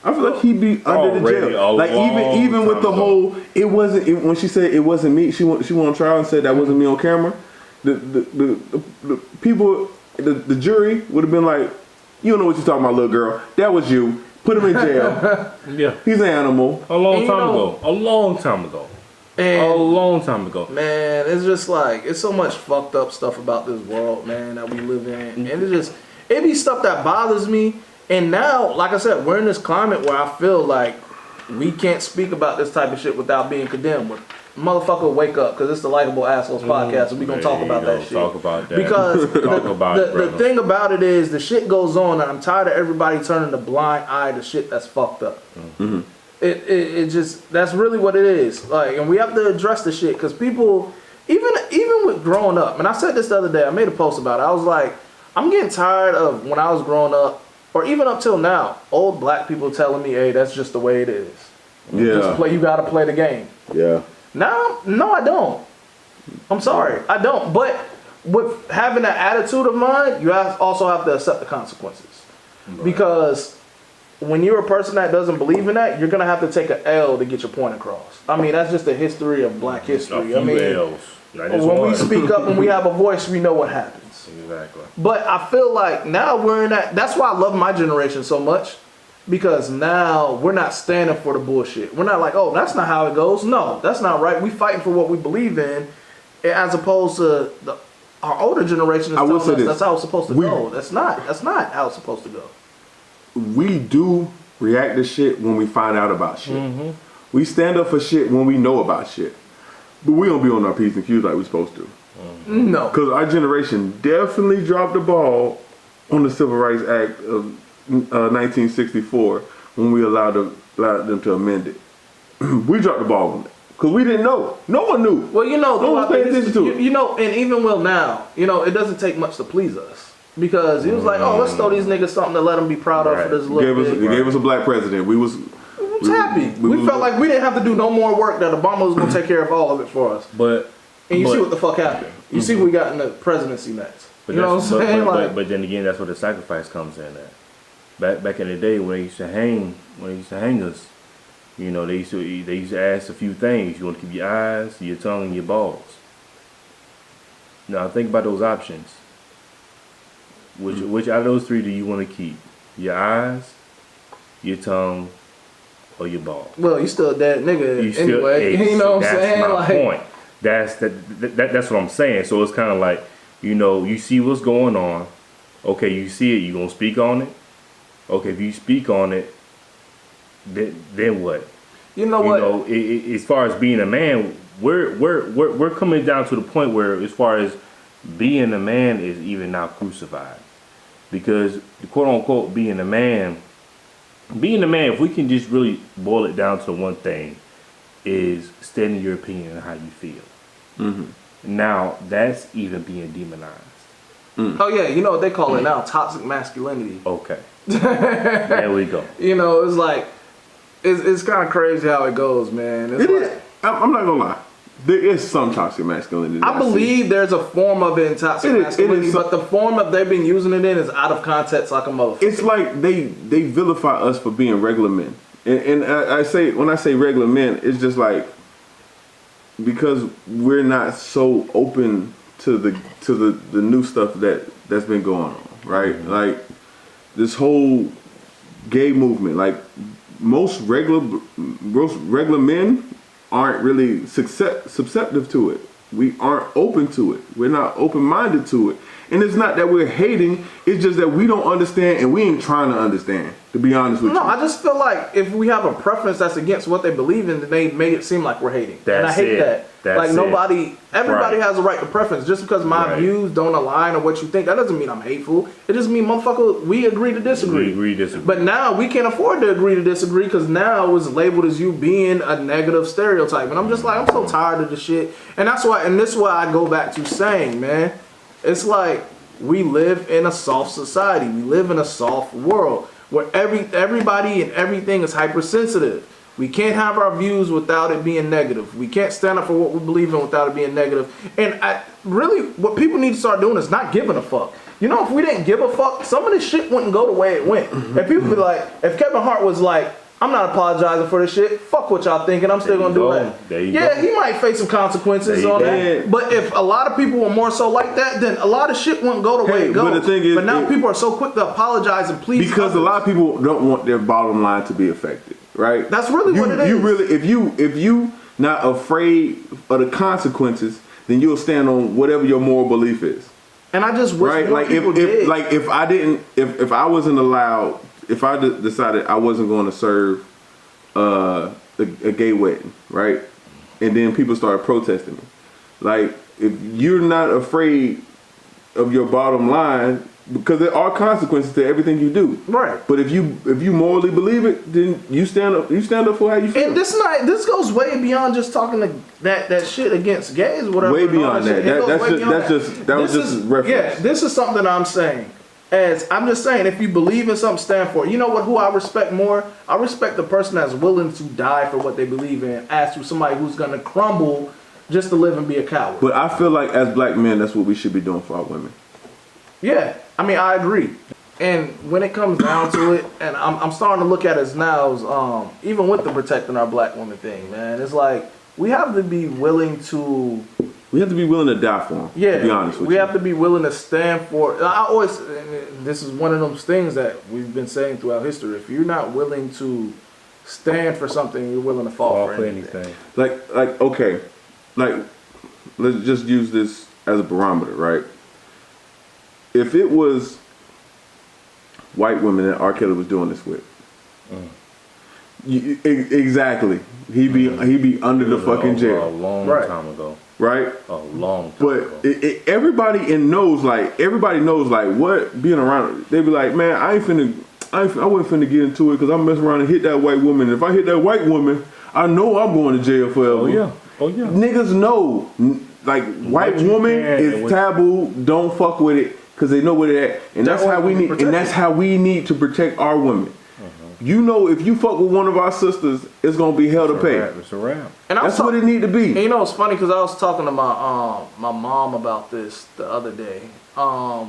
I feel like he'd be under the jail. Like even with the whole, when she said it wasn't me, she went on trial and said that wasn't me on camera. The people, the jury would have been like, you don't know what you're talking about, little girl. That was you. Put him in jail. Yeah, he's an animal. A long time ago. Man, it's just like, it's so much fucked up stuff about this world, man, that we live in. And it be stuff that bothers me. And now, like I said, we're in this climate where I feel like we can't speak about this type of shit without being condemned. Motherfucker, wake up, because it's the Likeable Assholes podcast, and we're going to talk about that shit. Talk about that. Because the thing about it is, the shit goes on, and I'm tired of everybody turning a blind eye to shit that's fucked up. It just, that's really what it is. Like, and we have to address the shit, because people, even with growing up, and I said this the other day, I made a post about it, I was like, I'm getting tired of when I was growing up, or even up till now, old black people telling me, hey, that's just the way it is. You gotta play the game. Yeah. No, I don't. I'm sorry, I don't. But with having that attitude of mine, you also have to accept the consequences. Right. Because when you're a person that doesn't believe in that, you're gonna have to take an L to get your point across. I mean, that's just the history of black history. I mean, L's. When we speak up and we have a voice, we know what happens. Exactly. But I feel like now we're in that. That's why I love my generation so much. Because now we're not standing for the bullshit. We're not like, oh, that's not how it goes. No, that's not right. We fighting for what we believe in, as opposed to our older generation is telling us that's how it's supposed to go. That's not how it's supposed to go. We do react to shit when we find out about shit. We stand up for shit when we know about shit. But we don't be on our P's and Q's like we're supposed to. No. Because our generation definitely dropped the ball on the Civil Rights Act of 1964 when we allowed them to amend it. We dropped the ball on it because we didn't know. No one knew. Well, no one was paying attention to it. And even now, it doesn't take much to please us because he was like, oh, let's throw these niggas something to let them be proud of for this little bit. They gave us a black president. We was happy. We felt like we didn't have to do no more work. That Obama was going to take care of all of it for us. And you see what the fuck happened. You see what we got in the presidency next. You know what I'm saying? But then again, that's where the sacrifice comes in at. Back in the day when they used to hang us, they used to ask a few things. You want to keep your eyes, your tongue, and your balls. Now think about those options. Which out of those three do you want to keep? Your eyes, your tongue, or your balls? Well, you still a dead nigga anyway. You know what I'm saying? That's my point. That's what I'm saying. So it's kind of like, you see what's going on. Okay, you see it. You gonna speak on it? Okay, if you speak on it, then what? You know what? As far as being a man, we're coming down to the point where, as far as being a man is even now crucified, because the quote unquote being a man being a man, if we can just really boil it down to one thing, is stating your opinion and how you feel. Now, that's even being demonized. Oh yeah, you know what they call it now? Toxic masculinity. Okay. There we go. You know, it's like it's kind of crazy how it goes, man. It's It like, is. I'm not gonna lie. There is some toxic masculinity. I believe there's a form of it in toxic masculinity, but the form of they've been using it in is out of context like a motherfucker. It's like they vilify us for being regular men, and I say when I say regular men, it's just like because we're not so open to the new stuff that's been going on, right? Like this whole gay movement, like most regular men aren't really susceptible to it. We aren't open to it. We're not open-minded to it. And it's not that we're hating, it's just that we don't understand and we ain't trying to understand, to be honest with you. No, I just feel like if we have a preference that's against what they believe in, then they make it seem like we're hating. And I hate that. Like everybody has a right to preference. Just because my views don't align or what you think, that doesn't mean I'm hateful. It just means, motherfucker, we agree to disagree. We disagree. But now we can't afford to agree to disagree because now it's labeled as you being a negative stereotype. And I'm just like, I'm so tired of this shit. And that's why, and this is why I go back to saying, man, it's like we live in a soft society. We live in a soft world where everybody and everything is hypersensitive. We can't have our views without it being negative. We can't stand up for what we believe in without it being negative. And really, what people need to start doing is not giving a fuck. You know, if we didn't give a fuck, some of this shit wouldn't go the way it went. And people be like, if Kevin Hart was like, I'm not apologizing for this shit. Fuck what y'all thinking. I'm still gonna do that. Yeah, he might face some consequences on that. But if a lot of people were more so like that, then a lot of shit wouldn't go the way it goes. But the thing is, now people are so quick to apologize and please. Because a lot of people don't want their bottom line to be affected, right? That's really what it is. You really, if you not afraid of the consequences, then you'll stand on whatever your moral belief is. And I just wish more people did. Like if I wasn't allowed. If I decided I wasn't going to serve a gay wedding, right? And then people started protesting me. Like, if you're not afraid of your bottom line, because there are consequences to everything you do. Right. But if you morally believe it, then you stand up for how you feel. And this goes way beyond just talking that shit against gays or whatever. Way beyond that. That was just reference. Yeah, this is something I'm saying. As I'm just saying, if you believe in something, stand for it. You know what? Who I respect more? I respect the person that's willing to die for what they believe in, as to somebody who's gonna crumble just to live and be a coward. But I feel like as black men, that's what we should be doing for our women. Yeah, I mean, I agree. And when it comes down to it, and I'm starting to look at it now as even with the protecting our black women thing, man, it's like we have to be willing to. We have to be willing to die for them. Yeah, to be honest with you. We have to be willing to stand for. This is one of those things that we've been saying throughout history. If you're not willing to stand for something, you're willing to fall for anything. Like okay, like let's just use this as a barometer, right? If it was white women that R. Kelly was doing this with, exactly, he'd be under the fucking jail. A long time ago. Right, a long time ago. Everybody knows what being around. They be like, man, I wasn't finna get into it because I'm messing around and hit that white woman. And if I hit that white woman, I know I'm going to jail forever. Oh yeah. Niggas know, like white woman is taboo. Don't fuck with it because they know where they're at, and that's how we need to protect our women. You know, if you fuck with one of our sisters, it's gonna be hell to pay. It's a wrap. And that's what it need to be. And you know, it's funny because I was talking to my mom about this the other day.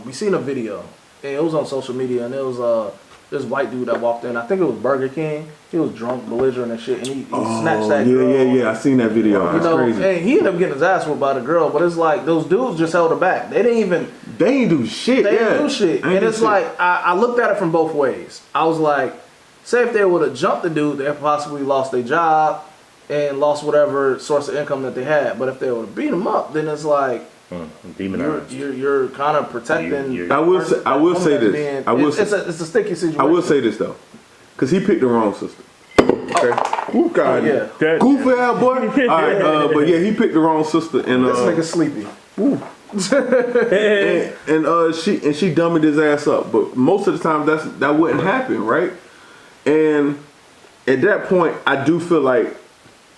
We seen a video, and it was on social media, and it was this white dude that walked in. I think it was Burger King. He was drunk, belligerent and shit, and he snatched that girl. Yeah. I seen that video. That's crazy. And he ended up getting his ass whooped by the girl, but it's like those dudes just held her back. They ain't do shit. And it's like I looked at it from both ways. I was like, say if they would have jumped the dude, they possibly lost their job and lost whatever source of income that they had. But if they would have beat him up, then it's like you're kind of protecting. I will say this. It's a sticky situation. I will say this though, because he picked the wrong sister. Okay. Oh God. Yeah. Goofy ass boy. All right. But yeah, he picked the wrong sister, and this nigga sleepy. and she dummied his ass up. But most of the time that wouldn't happen, right? And at that point, I do feel like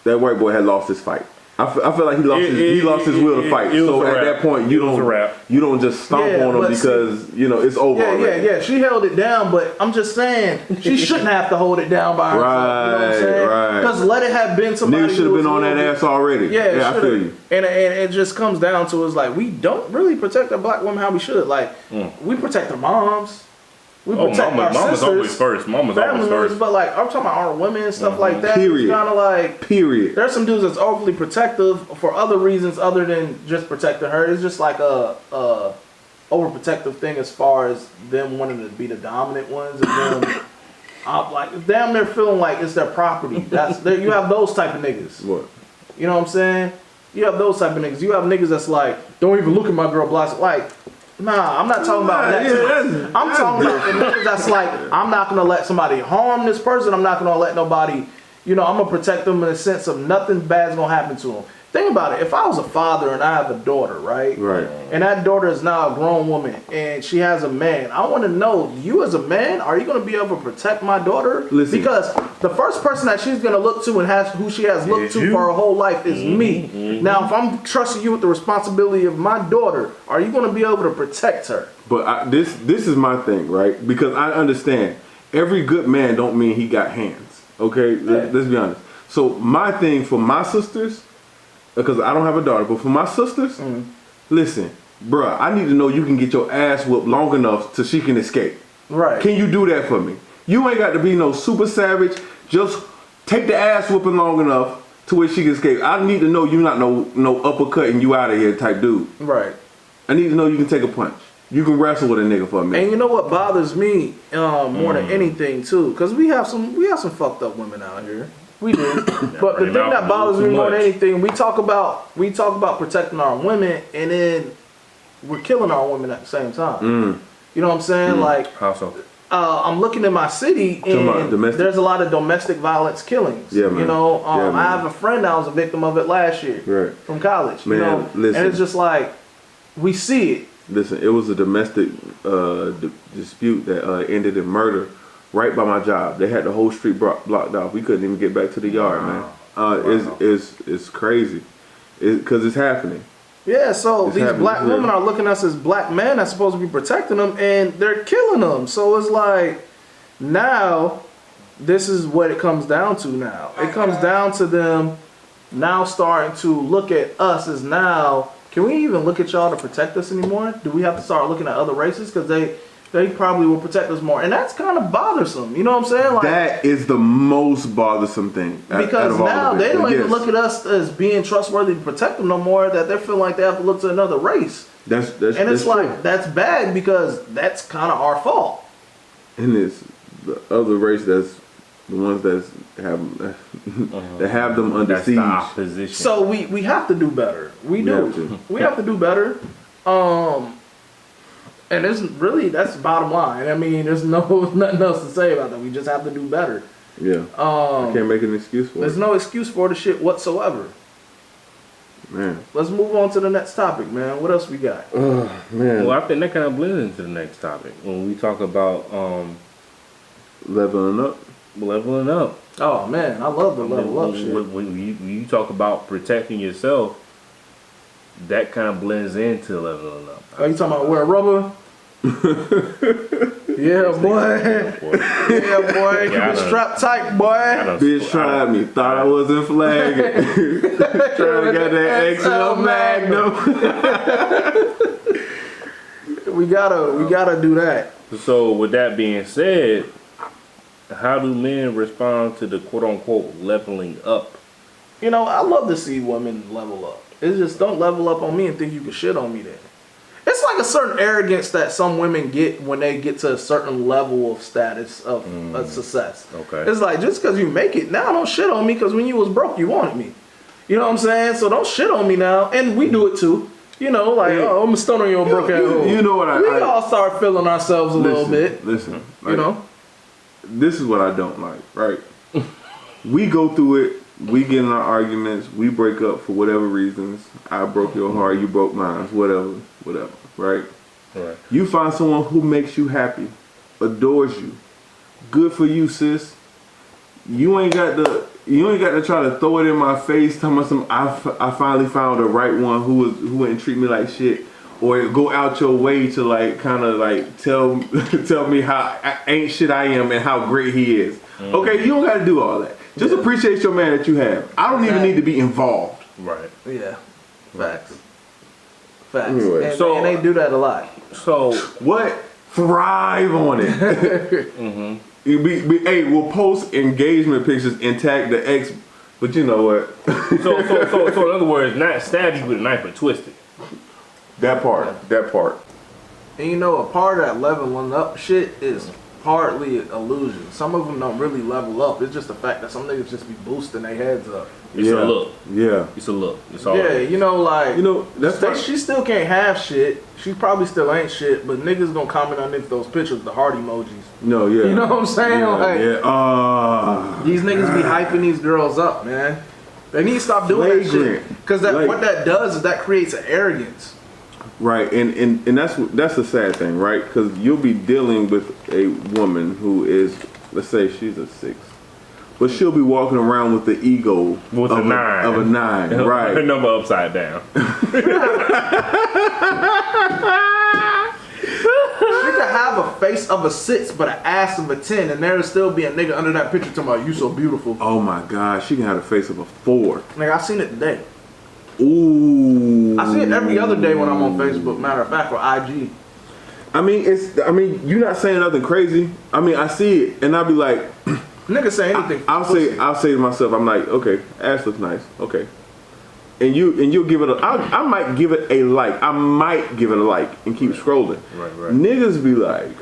that white boy had lost his fight. I feel like he lost his will to fight. So at that point, you don't just stomp on him because it's over. Yeah. She held it down, but I'm just saying she shouldn't have to hold it down by herself. Right, you know what I'm saying? right. Because let it have been somebody. Niggas should have been on that ass already. Yeah, I feel you. And it just comes down to is like we don't really protect our black women how we should. Like we protect our moms. We protect our mama's sisters, always first. Mama's always first. But like I'm talking about our women and stuff like that. Period. It's kind of like There's some dudes that's overly protective for other reasons other than just protecting her. It's just like a overprotective thing as far as them wanting to be the dominant ones and them like damn near feeling like it's their property. You have those type of niggas. What? You know what I'm saying? You have those type of niggas. You have niggas that's like, don't even look at my girl blast. Like, nah, I'm not talking about that. I'm talking about the niggas that's like, I'm not gonna let somebody harm this person. I'm not gonna let nobody, I'm gonna protect them in the sense of nothing bad's gonna happen to them. Think about it. If I was a father and I have a daughter, right? Right. And that daughter is now a grown woman and she has a man, I want to know, you as a man, are you going to be able to protect my daughter? Listen. Because the first person that she's going to look to and who she has looked to for her whole life is me. Now, if I'm trusting you with the responsibility of my daughter, are you going to be able to protect her? But this is my thing, right? Because I understand every good man don't mean he got hands. Okay, let's be honest. So my thing for my sisters, because I don't have a daughter, but for my sisters, listen, bruh, I need to know you can get your ass whooped long enough so she can escape. Right. Can you do that for me? You ain't got to be no super savage. Just take the ass whooping long enough to where she can escape. I need to know you not no uppercut and you out of here type dude. Right. I need to know you can take a punch. You can wrestle with a nigga for a minute. And you know what bothers me more than anything too, because we have some fucked up women out here. We do. But the thing that bothers me more than anything, we talk about protecting our women and then we're killing our women at the same time. You know what I'm saying? Like, how so? I'm looking in my city and there's a lot of domestic violence killings. Yeah, man. I have a friend that was a victim of it last year from college. Man, listen. And it's just like, we see it. Listen, it was a domestic dispute that ended in murder right by my job. They had the whole street blocked off. We couldn't even get back to the yard, man. It's crazy because it's happening. Yeah, so these black women are looking at us as black men that's supposed to be protecting them, and they're killing them. So it's like, now, this is what it comes down to now. It comes down to them now starting to look at us as now, can we even look at y'all to protect us anymore? Do we have to start looking at other races? Because they probably will protect us more. And that's kind of bothersome. You know what I'm saying? Like, that is the most bothersome thing. Because now they don't even look at us as being trustworthy to protect them no more, that they feel like they have to look to another race. That's like, that's bad because that's kind of our fault. And it's the other race that's the ones that have them under siege. The opposition. So we have to do better. We do. We have to do better. And that's the bottom line. I mean, there's nothing else to say about that. We just have to do better. Yeah. I can't make an excuse for it. There's no excuse for the shit whatsoever. Man. Let's move on to the next topic, man. What else we got? Man. Well, I think that kind of blends into the next topic. When we talk about leveling up. Leveling up. Oh, man. I love the level up shit. When you talk about protecting yourself, that kind of blends into leveling up. Are you talking about wear rubber? Yeah, boy. Yeah, boy. Keep it strapped tight, boy. Bitch tried me. Thought I wasn't flagging. Trying to get that XL Magnum. We gotta do that. So with that being said, how do men respond to the quote unquote leveling up? I love to see women level up. It's just don't level up on me and think you can shit on me then. It's like a certain arrogance that some women get when they get to a certain level of status of success. Okay. It's like, just because you make it now, don't shit on me because when you was broke, you wanted me. You know what I'm saying? So don't shit on me now. And we do it too. I'm going to stun on your broke ass hole. You know what we all start feeling ourselves a little bit. Listen. This is what I don't like, right? We go through it. We get in our arguments. We break up for whatever reasons. I broke your heart. You broke mine. Whatever. Right? You find someone who makes you happy, adores you. Good for you, sis. you ain't got to try to throw it in my face. Tell me I finally found the right one who wouldn't treat me like shit, or go out your way to like kind of like tell me how ain't shit I am and how great he is. Okay, you don't got to do all that. Just appreciate your man that you have. I don't even need to be involved. Right. Yeah. Facts. Facts. Anyway, and they do that a lot. So what? Thrive on it. Hey, we'll post engagement pictures and tag the ex, but you know what? so in other words, not stab you with a knife, but twist it. That part. And you know, a part of that leveling up shit is partly illusion. Some of them don't really level up. It's just the fact that some niggas just be boosting their heads up. It's a look. Yeah. It's a look. It's all. Yeah, you know, like that's why she still can't have shit. She probably still ain't shit, but niggas gonna comment underneath those pictures, the heart emojis. No, yeah. You know what I'm saying? These niggas be hyping these girls up, man. They need to stop doing that shit. Because what that does is that creates an arrogance. Right, and that's the sad thing, right? Because you'll be dealing with a woman who is, let's say she's a 6, but she'll be walking around with the ego with of a 9. Of a 9, right? Her number upside down. She could have a face of a 6 but an ass of a 10, and there'll still be a nigga under that picture talking about you so beautiful. Oh my God, she can have the face of a 4. Like, I seen it today. Ooh. I see it every other day when I'm on Facebook, matter of fact, or IG. I mean, you're not saying nothing crazy. I mean, I see it, and I'll be like, nigga say anything. I'll say to myself, I'm like, okay, ass looks nice, okay, and you'll give it I might give it a like, and keep scrolling. Right. Niggas be like,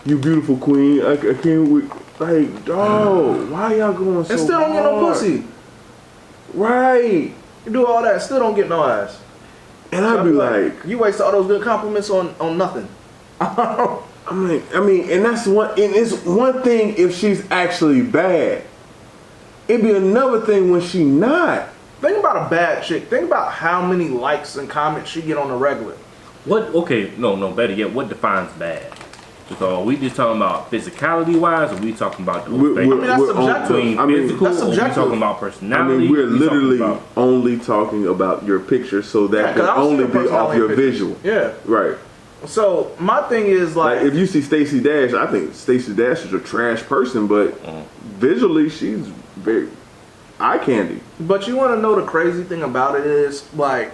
you beautiful queen, I can't wait. Like, dog, why y'all going so and still don't get no hard? pussy. Right. You do all that, still don't get no ass. And I'd be like, you waste all those good compliments on nothing. I'm like, I mean, and it's one thing if she's actually bad. It'd be another thing when she not. Think about a bad chick. Think about how many likes and comments she get on the regular. Better yet, what defines bad? So are we just talking about physicality wise, or we talking about that's subjective. Physical, that's subjective. Or we talking about personality? I mean, we're literally only talking about your picture, so that can only be off your visual. Yeah. Right. So my thing is like if you see Stacey Dash, I think Stacey Dash is a trash person, but visually she's very eye candy. But you want to know the crazy thing about it is like,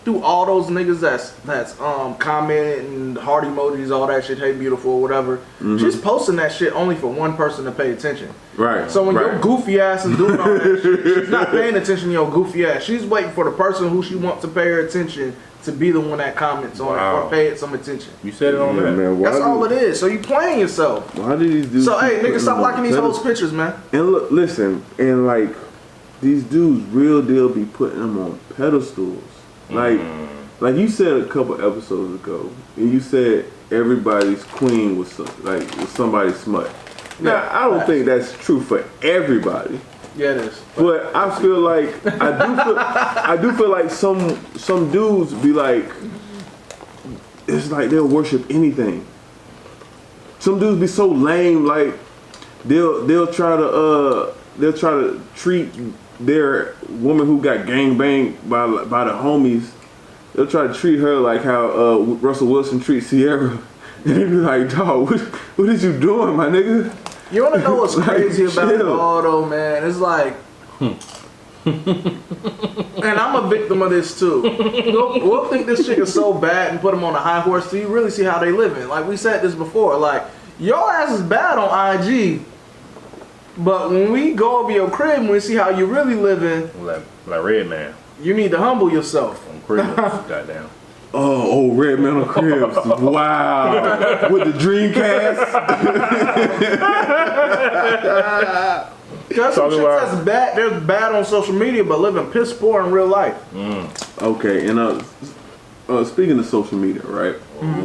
through all those niggas that's commenting, heart emojis, all that shit, hey beautiful, whatever. She's posting that shit only for one person to pay attention. Right. So when your goofy ass is doing all that shit, she's not paying attention to your goofy ass. She's waiting for the person who she wants to pay her attention to be the one that comments on it or pay it some attention. You said it on there. Man, that's all it is. So you playing yourself. Why do these dudes? So hey, niggas, stop liking these hoes pictures, man. And look, listen, and like these dudes, real deal, be putting them on pedestals. Like you said a couple episodes ago, and you said everybody's queen was somebody's smut. Now I don't think that's true for everybody. Yeah, it is. But I feel like I do feel like some dudes be like, it's like they'll worship anything. Some dudes be so lame, like they'll try to treat their woman who got gang banged by the homies. They'll try to treat her like how Russell Wilson treats Sierra. And they be like, dog, what is you doing, my nigga? You wanna know what's crazy about it all though, man? It's like, and I'm a victim of this too. We'll think this chick is so bad and put them on a high horse till you really see how they living. Like we said this before, like your ass is bad on IG, but when we go over your crib and we see how you really living, like Red Man, you need to humble yourself. on crib, goddamn. Oh, Red Man on Cribs. Wow. With the Dreamcast. Cause some shit that's bad, they're bad on social media, but living piss poor in real life. Okay, and speaking of social media, right?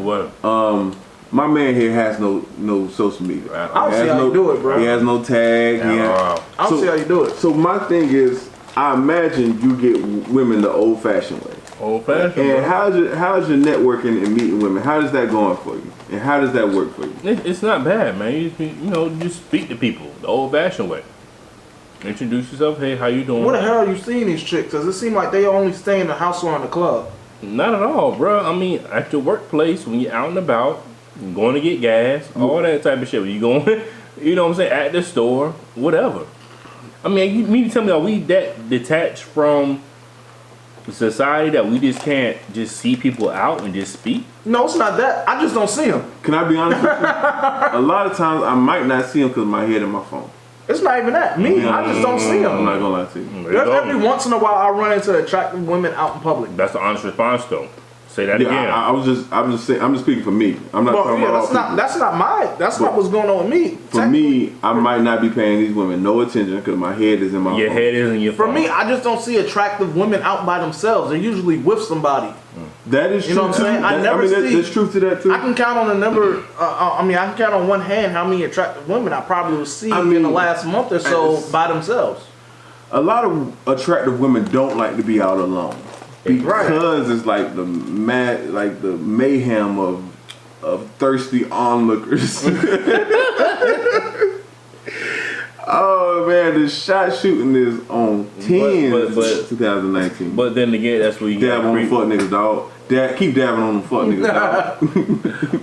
What? My man here has no social media. I don't see how you do it, bro. He has no tag. I don't see how you do it. So my thing is, I imagine you get women the old-fashioned way. Old-fashioned. And how's your networking and meeting women? How does that going for you? And how does that work for you? It's not bad, man. You just speak to people the old-fashioned way. Introduce yourself. Hey, how you doing? Where the hell are you seeing these chicks? Does it seem like they only stay in the house or in the club? Not at all, bro. I mean, at your workplace, when you're out and about, going to get gas, all that type of shit. When you going, you know what I'm saying, at the store, whatever. I mean, you mean to tell me, are we that detached from society that we just can't just see people out and just speak? No, it's not that. I just don't see them. Can I be honest with you? A lot of times I might not see them because my head in my phone. It's not even that. Me, I just don't see I'm them. not gonna lie to you. There's every once in a while I run into attractive women out in public. That's the honest response, though. Say that again. I'm just saying. I'm just speaking for me. I'm not talking about all people. That's not what's going on with me. For me, I might not be paying these women no attention because my head is in my phone. Your head is in your phone. For me, I just don't see attractive women out by themselves. They're usually with somebody. That is true. You know what I'm saying? Too. There's truth to that too. I can count on a number. I can count on one hand how many attractive women I probably will see in the last month or so by themselves. A lot of attractive women don't like to be out alone because it's like the mayhem of thirsty onlookers. Oh man, the shot shooting is on 10 but 2019. But then again, that's where you dab on the fuck niggas, dog. Keep dabbing on the fuck niggas, dog.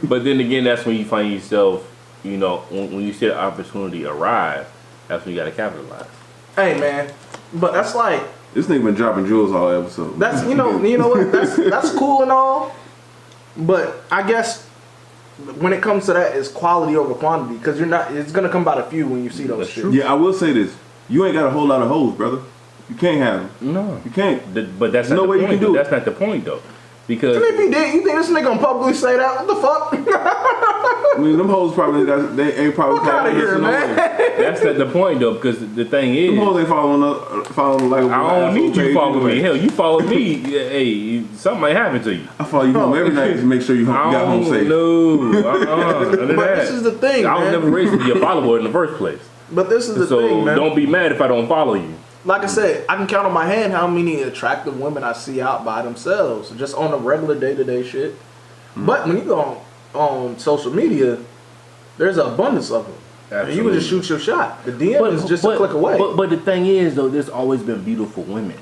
But then again, that's when you find yourself, you know, when you see the opportunity arrive, that's when you gotta capitalize. Hey man, but that's like this nigga been dropping jewels all episode. That's you know what that's cool and all, but I guess when it comes to that, it's quality over quantity because it's gonna come by the few when you see those shit. Yeah, I will say this: you ain't got a whole lot of hoes, brother. You can't have them. No, you can't. But that's no not way the you point. can do it. That's not the point though, because Even if he did, you think this nigga gonna publicly say that? What the fuck? I mean, them hoes they ain't probably. Fuck out of here, man. That's not the point though, because the thing is, them hoes ain't following like. I don't need you following me. Hell, you follow me. Hey, something might happen to you. I follow you home every night to make sure you got home safe. But this is the thing, I was never raised to be a follower in the first place. But this is the thing, man. So don't be mad if I don't follow you. Like I said, I can count on my hand how many attractive women I see out by themselves, just on a regular day-to-day shit. But when you go on social media, there's an abundance of them. And you can just shoot your shot. The DM is just a click away. But the thing is, though, there's always been beautiful women.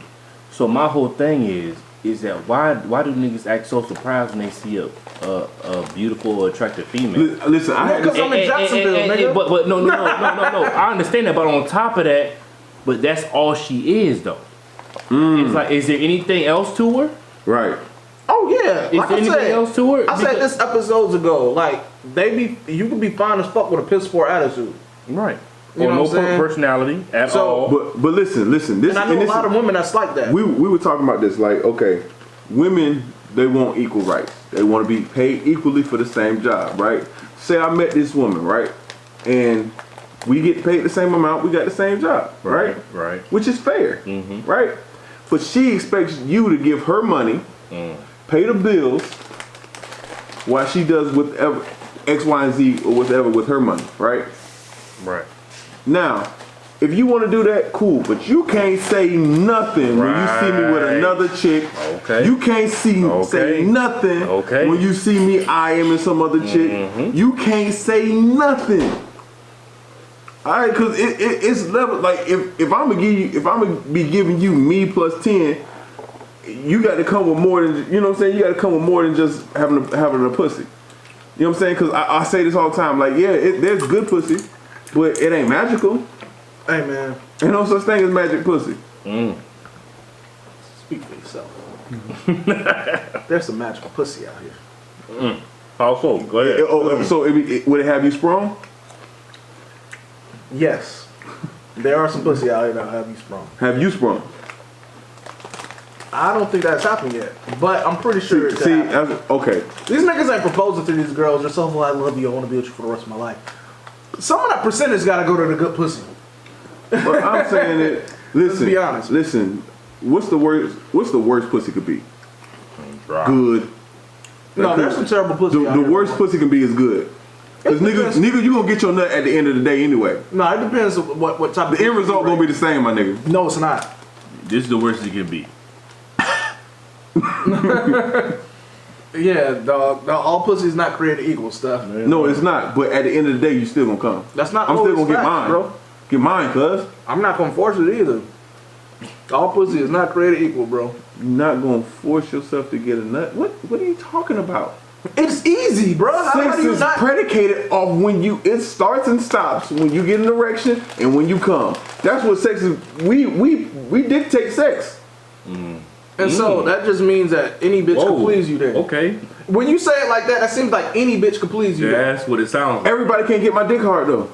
So my whole thing is that why do niggas act so surprised when they see a beautiful or attractive female? Listen, because I'm in Jacksonville, nigga. But no. I understand that, but on top of that, but that's all she is, though. It's like, is there anything else to her? Right. Oh yeah. Is there anything else to her? I said this episodes ago. Like you can be fine as fuck with a piss poor attitude. Right. You or know no what I'm saying? personality at all. But listen. This, and I know a lot of women that's like that. We were talking about this. Like, okay, women, they want equal rights. They want to be paid equally for the same job, right? Say I met this woman, right, and we get paid the same amount. We got the same job, right? Right. Which is fair, right? But she expects you to give her money, pay the bills, while she does whatever X, Y, and Z or whatever with her money, right? Right. Now, if you want to do that, cool. But you can't say nothing when you see me with another chick. Okay. You can't say nothing when you see me IMing some other chick. You can't say nothing. All right, because it's level. Like if I'm gonna be giving you me plus 10, you got to come with more than you know what I'm saying. You got to come with more than just having a pussy. You know what I'm saying? Because I say this all the time. Like there's good pussy, but it ain't magical. Hey man, ain't no such thing as magic pussy. Speak for yourself. There's some magical pussy out here. How so? Go ahead. So would it have you sprung? Yes, there are some pussy out here that have you sprung. Have you sprung? I don't think that's happened yet, but I'm pretty sure it's okay. These niggas ain't proposing to these girls just so I love you, I want to be with you for the rest of my life. Some of that percentage got to go to the good pussy. But I'm saying that. Listen, let's be honest. Listen, what's the worst pussy could be? Good. No, there's some terrible pussy. The worst pussy can be is good. Cause nigga, you gonna get your nut at the end of the day anyway. No, it depends on what type of. The end result gonna be the same, my nigga. No, it's not. This is the worst it can be. Yeah, dog. All pussy is not created equal stuff. No, it's not. But at the end of the day, you still gonna come. That's not. I'm still gonna facts, get mine, bro. Get mine, cuz. I'm not gonna force it either. All pussy is not created equal, bro. You're not gonna force yourself to get a nut. What are you talking about? It's easy, bro. How Sex do you is not? predicated off when it starts and stops when you get an erection and when you come. That's what sex is. We dictate sex. And so that just means that any bitch can please you then. Okay. When you say it like that, that seems like any bitch can please you. then. That's what it sounds like. Everybody can't get my dick hard though.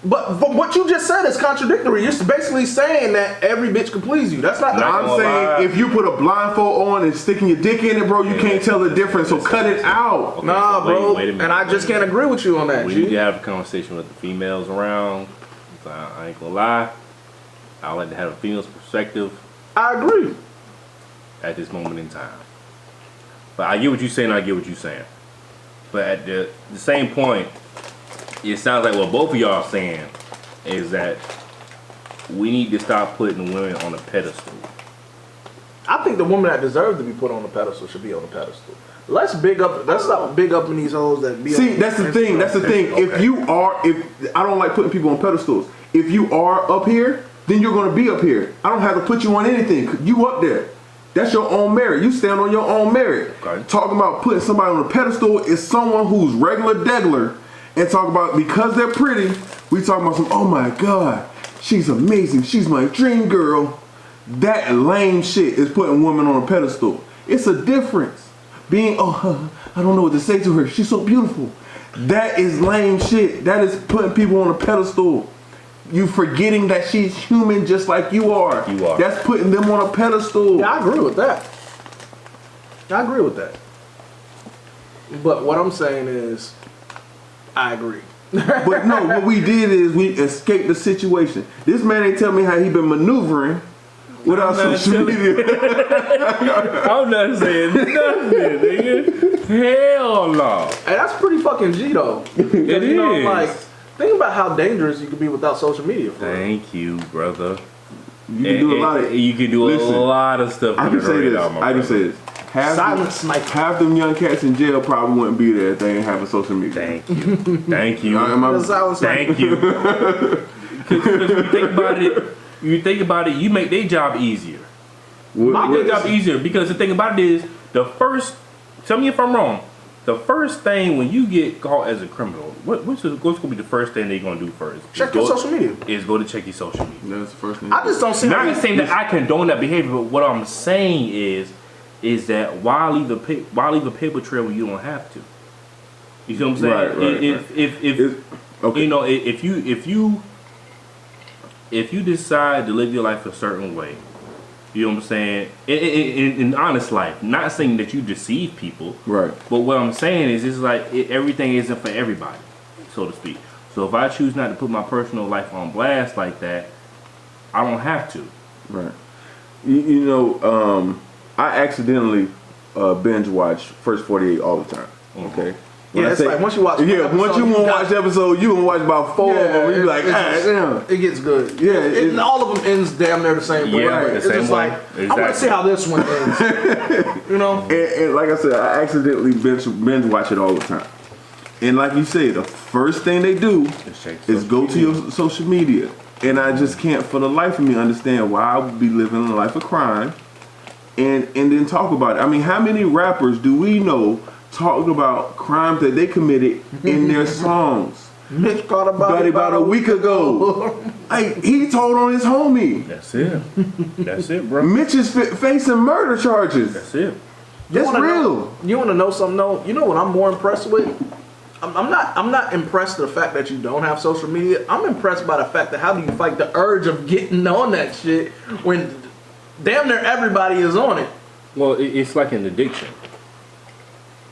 But what you just said is contradictory. You're basically saying that every bitch can please you. That's not the Not I'm gonna saying lie. if you put a blindfold on and sticking your dick in it, bro, you can't tell the difference. So cut it out. Okay, Nah, so bro. wait a minute, and I just can't agree with you on that, We G. need to have a conversation with the females around. So I ain't gonna lie. I like to have a female's perspective I agree. at this moment in time. But I get what you're saying. I get what you're saying. But at the same point, it sounds like what both of y'all are saying is that we need to stop putting women on a pedestal. I think the woman that deserves to be put on the pedestal should be on the pedestal. Let's stop big up in these hoes that be See, on that's the thing. That's the thing. Okay. If I don't like putting people on pedestals. If you are up here, then you're gonna be up here. I don't have to put you on anything. You up there. That's your own merit. You stand on your own merit. Okay. Talking about putting somebody on a pedestal is someone who's regular degler, and talk about because they're pretty. We talking about some. Oh my God, she's amazing. She's my dream girl. That lame shit is putting women on a pedestal. It's a difference. Being I don't know what to say to her. She's so beautiful. That is lame shit. That is putting people on a pedestal. You forgetting that she's human just like you are. You are. That's putting them on a pedestal. Yeah, I agree with that. I agree with that. But what I'm saying is, I agree. But no, what we did is we escaped the situation. This man ain't tell me how he been maneuvering without I'm not social media. I'm not saying nothing, nigga. Hell no. And that's pretty fucking G though. It You know, is. like, think about how dangerous you could be without social media. For real. Thank you, brother. You can do a lot of. You can do Listen, a lot of stuff. I under can the say this. radar, my I can brother. say this. Silent sniper. Half them young cats in jail probably wouldn't be there if they didn't have a social media. Thank you. Thank you. Am I- The silent sniper. Thank you. Because you think about it, you make their job easier. What- Make their job easier because the thing about it is tell me if I'm wrong. The first thing when you get caught as a criminal, what's going to be the first thing they're going to do first? Check your social media. Is go to check your social media. That's the first thing. I just don't see Not how saying that I condone that behavior, but what I'm saying is that why leave a paper trail when you don't have to? You see what I'm saying? Right. If Okay. you know, if you decide to live your life a certain way, you know what I'm saying? In honest life, not saying that you deceive people, Right. but what I'm saying is, it's like everything isn't for everybody, so to speak. So if I choose not to put my personal life on blast like that, I don't have to. Right. You know, I accidentally binge watch First 48 all the time. Okay. When Yeah, I it's like once you watch one once episode, you you want to got- watch the episode, you gonna watch about 4 of them. You be like, it's damn. it gets good. Yeah, And all of them ends damn near the same way. Yeah, Right. the It's same just way. like, I want Exactly. to see how this one ends. You know? And like I said, I accidentally binge watch it all the time. And like you say, the first thing they do Just check is go to your social media. And I just can't for the life of me understand why I would be living a life of crime and then talk about it. I mean, how many rappers do we know talking about crimes that they committed in their songs? Mitch caught about a week ago. Like, he told on his homie. That's it. That's it, bro. Mitch is facing murder charges. That's it. That's real. You want to know something though? You know what I'm more impressed with? I'm not impressed with the fact that you don't have social media. I'm impressed by the fact that how do you fight the urge of getting on that shit when damn near everybody is on it. Well, it's like an addiction,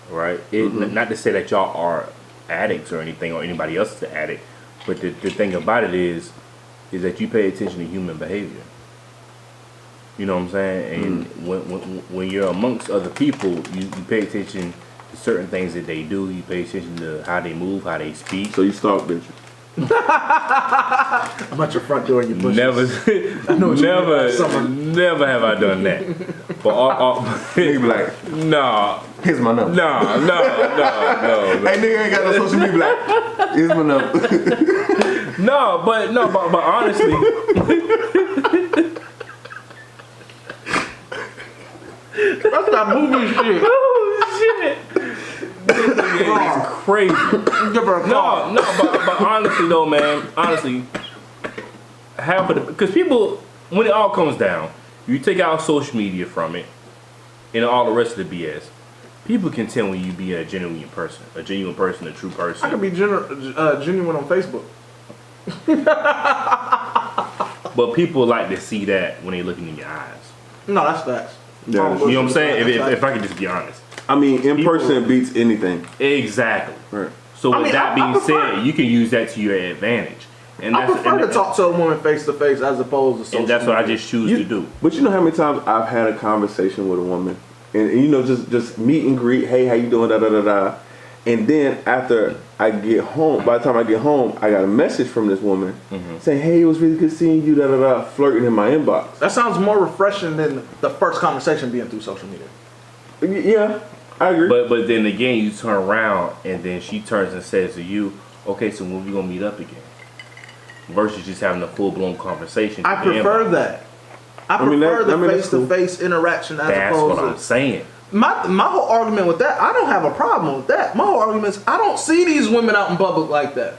right? Not to say that y'all are addicts or anything, or anybody else is an addict, but the thing about it is that you pay attention to human behavior. You know what I'm saying? And when you're amongst other people, you pay attention to certain things that they do. You pay attention to how they move, how they speak. So you stalk bitches. I'm at your front door and you push Never, know what you mean by summer. never have I done that. But Nigga be like, nah, here's my number. no. Hey, nigga ain't got no social media. Be like, here's my number. but honestly, That's that movie shit. oh shit, it's crazy. Give her a call. But honestly though, man, honestly, half of the because people when it all comes down, you take out social media from it, and all the rest of the BS. People can tell when you be a genuine person, a true person. I can be genuine on Facebook. But people like to see that when they looking in your eyes. No, that's facts. Yeah. You know what I'm saying? If I could just be honest. I mean, in person beats anything. Exactly. Right. So with that being said, you can use that to your advantage. And I prefer to talk to a woman face to face as opposed to social and that's what I media. just choose to do. But you know how many times I've had a conversation with a woman, and you know, just meet and greet, hey, how you doing, da da da da, and then after I get home, by the time I get home, I got a message from this woman saying, hey, it was really good seeing you, da da da, flirting in my inbox. That sounds more refreshing than the first conversation being through social media. Yeah, I agree. But then again, you turn around and then she turns and says to you, okay, so when we gonna meet up again? Versus just having a full blown conversation. I prefer that. I prefer the face to face interaction as that's opposed what to. I'm saying. My whole argument with that, I don't have a problem with that. My whole argument is I don't see these women out in public like that.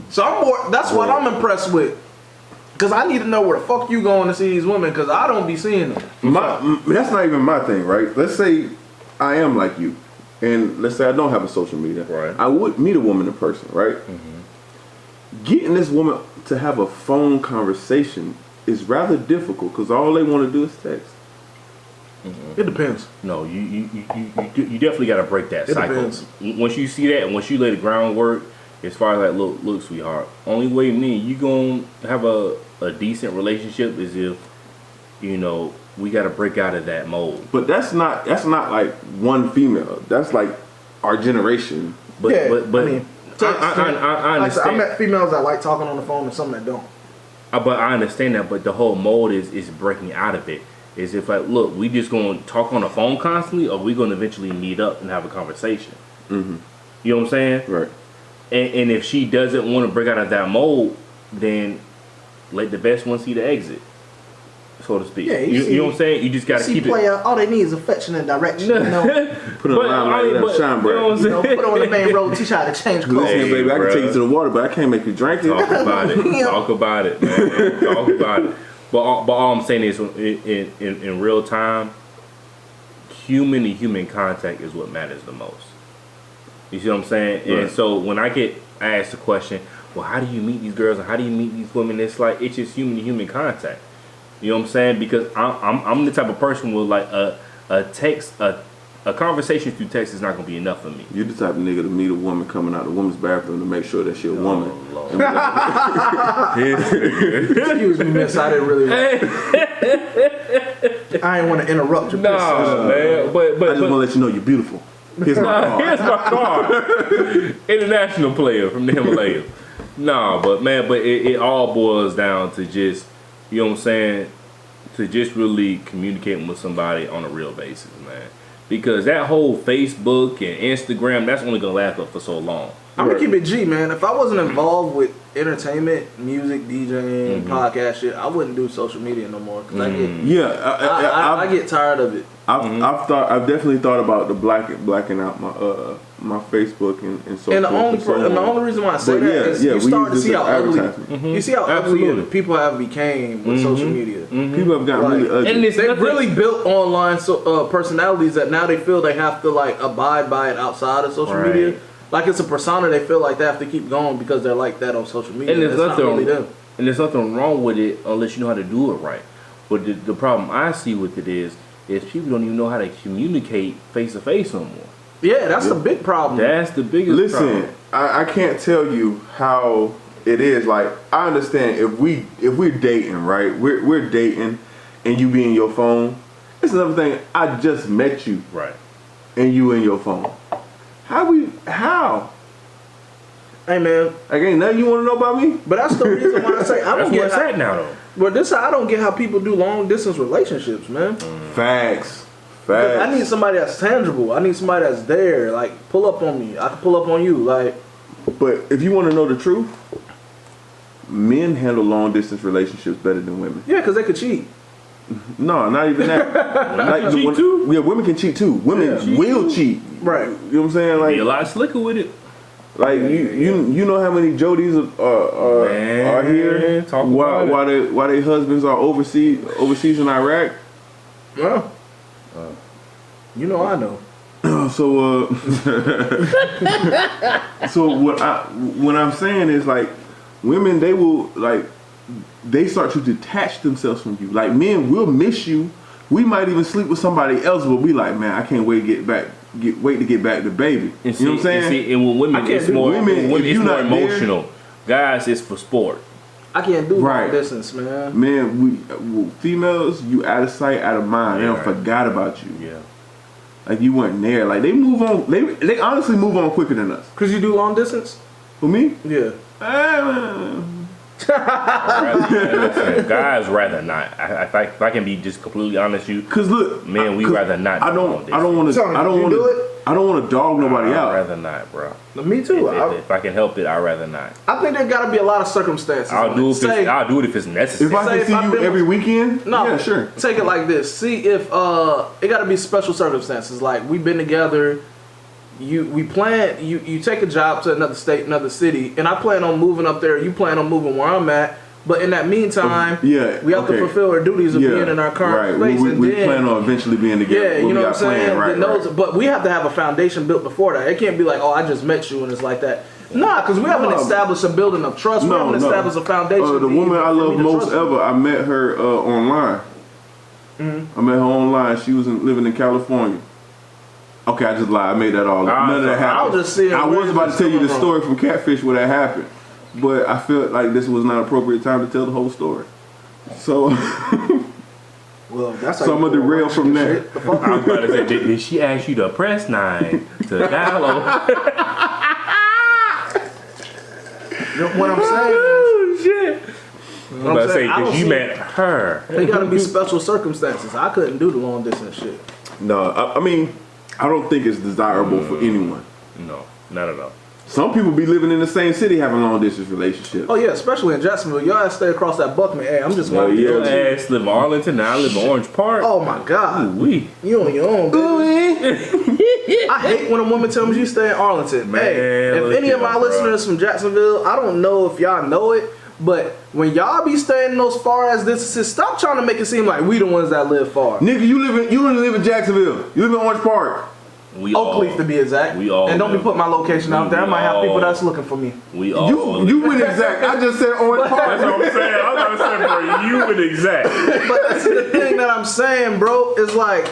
So I'm more. That's what I'm impressed with. Cause I need to know where the fuck you going to see these women. Cause I don't be seeing them. That's not even my thing, right? Let's say I am like you, and let's say I don't have a social media. Right. I would meet a woman in person, right? Getting this woman to have a phone conversation is rather difficult because all they want to do is text. It depends. No, you definitely got to break that cycle. Depends. Once you see that and once you lay the groundwork, as far as like, look, sweetheart, only way you gonna have a decent relationship is if, you know, we got to break out of that mold. But that's not like one female. That's like our generation. But Yeah, but I mean, I understand. I met females that like talking on the phone and some that don't. But I understand that. But the whole mold is breaking out of it. Is if like, look, we just gonna talk on the phone constantly, or we gonna eventually meet up and have a conversation. You know what I'm saying? Right. And if she doesn't want to break out of that mold, then let the best one see the exit, so to speak. Yeah, you know what I'm saying? You just gotta keep it. All they need is affection and direction. You know, Put on a line like that, shine bright. You know what I'm saying? put on the main road, teach how to change clothes. Listen, baby, I can take you to the water, but I can't make you drink it. Talk about it. Talk about it, man. Talk about it. But all I'm saying is, in real time, human to human contact is what matters the most. You see what I'm saying? Right. And so when I get asked the question, well, how do you meet these girls and how do you meet these women? It's like it's just human to human contact. You know what I'm saying? Because I'm the type of person with like a conversation through text is not gonna be enough for me. You're the type of nigga to meet a woman coming out of the woman's bathroom to make sure that she a woman. Lord. Excuse me, miss. I didn't really. I ain't want to interrupt your No, man. But I just want to let you know you're beautiful. Here's my card. here's my card. International player from the Himalayas. No, but man, it all boils down to just, you know what I'm saying, to just really communicating with somebody on a real basis, man. Because that whole Facebook and Instagram, that's only gonna last up for so long. I'm gonna keep it G, man. If I wasn't involved with entertainment, music, DJing, podcast shit, I wouldn't do social media no more. Cause I get tired of it. I've definitely thought about the blacking out my Facebook and so And the forth. only reason why I say that is you start to see how ugly you see how ugly people have became with social media. People have gotten really ugly. And They really built online personalities that now they feel they have to like abide by it outside of social media. Like it's a persona they feel like they have to keep going because they're like that on social media. And there's not really them. And there's nothing wrong with it unless you know how to do it right. But the problem I see with it is people don't even know how to communicate face to face no more. Yeah, that's the big problem. That's the biggest problem. Listen, I can't tell you how it is. Like I understand if we're dating, right? We're dating, and you be in your phone. It's another thing. I just met you, Right. and you in your phone. How? Hey man, Like ain't nothing you want to know about me? but that's the reason why I say I don't That's where get it's at now, though. But I don't get how people do long distance relationships, man. Facts. Because I need somebody that's tangible. I need somebody that's there. Like pull up on me. I can pull up on you. Like But if you want to know the truth, men handle long distance relationships better than women. Yeah, because they could cheat. No, not even that. Like, cheat too? Yeah, women can cheat too. Women will cheat. Right. You know what I'm saying? Like Be a lot slicker with it. Like you know how many Jodies are here while their husbands are overseas in Iraq. Well, you know I know. So so what I'm saying is like women they start to detach themselves from you. Like men will miss you. We might even sleep with somebody else, but we like, man, I can't wait to get back to baby. And see, you know what I'm saying? And with women, it's more emotional. Guys, it's for sport. I can't do long distance, man. Man, females, you out of sight, out of mind. Yeah, they don't forgot about you. Yeah. Like you weren't there. Like they move on. They honestly move on quicker than us. Cause you do long distance? For me? Yeah. Guys rather not. If I can be just completely honest, Cause look, man, we rather not. I don't want to dog nobody out. I'd rather not, bro. Me too. If I can help it, I'd rather not. I think there gotta be a lot of circumstances. I'll do it if it's necessary. If I can see you every weekend, no, yeah, sure. Take it like this. See if it gotta be special circumstances. Like we've been together. We plan. You take a job to another state, another city, and I plan on moving up there. You plan on moving where I'm at. But in that meantime, we have to fulfill our duties of being in our current place. We plan on eventually being together. Yeah, you know what I'm saying? Right. But we have to have a foundation built before that. It can't be like, oh, I just met you and it's like that. Nah, because we haven't established a building of trust. We haven't established a foundation. The woman I love most ever, I met her online. I met her online. She was living in California. Okay, I just lied. I made that all up. None of that happened. I was about to tell you the story from Catfish where that happened. But I felt like this was not appropriate time to tell the whole story. So, well, that's so I'm going to derail from there. I was about to say, did she ask you to press 9 to download? What I'm saying is... shit. I'm about to say, because you met her. They got to be special circumstances. I couldn't do the long distance shit. No, I mean, I don't think it's desirable for anyone. No, not at all. Some people be living in the same city having long distance relationships. Oh yeah, especially in Jacksonville. Y'all ass stay across that Buckman. Hey, I'm just going to your ass live in Arlington, now I live in Orange Park. Oh my God. Ooh-wee. You on your own, baby. I hate when a woman tells me she stay in Arlington. Man, hey, if any of my listeners from Jacksonville, I don't know if y'all know it, but when y'all be staying in those far ass distances, stop trying to make it seem like we the ones that live far. Nigga, you don't live in Jacksonville. You live in Orange Park. Oakleaf to be exact. And don't be putting my location out there. I might have people that's looking for me. You went exact. I just said Orange Park. That's what I'm saying. I was going to say, bro, you went exact. But that's the thing that I'm saying, bro, is like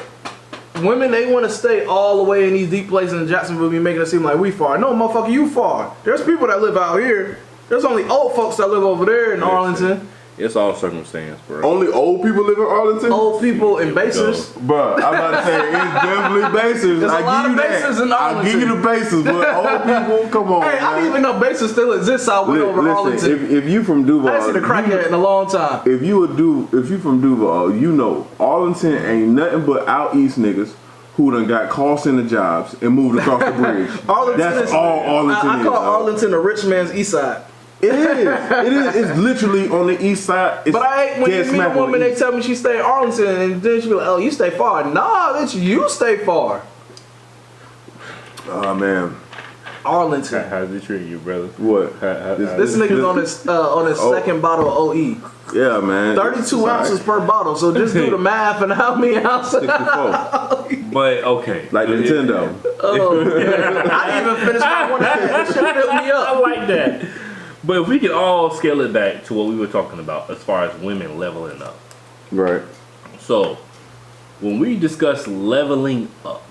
women, they want to stay all the way in these deep places in Jacksonville, be making it seem like we far. No, motherfucker, you far. There's people that live out here. There's only old folks that live over there in Arlington. It's all circumstance, bro. Only old people live in Arlington? Old people in bases. Bruh, I'm about to say, it's definitely bases. There's a lot of bases in Arlington. I'll give you the bases, but old people, come on, Hey, I didn't even know bases still exists out over Arlington. If you from Duval, I ain't seen a crackhead in a long time. If you from Duval, you know Arlington ain't nothing but out east niggas who done got call center jobs and moved across the bridge. That's all Arlington is. I call Arlington the rich man's east side. It is. It's literally on the east side. But I hate when you meet a woman, they tell me she stay in Arlington, and then she be like, oh, you stay far. Nah, bitch, you stay far. Oh, man. Arlington. How's it treat you, brother? What? This nigga's on his second bottle of OE. Yeah, man. 32 ounces per bottle, so just do the math and how many ounces. 64. But, okay. Like Nintendo. Oh, yeah. I didn't even finish my one half. That shit filled me up. I like that. But if we can all scale it back to what we were talking about as far as women leveling up. Right. So, when we discuss leveling up,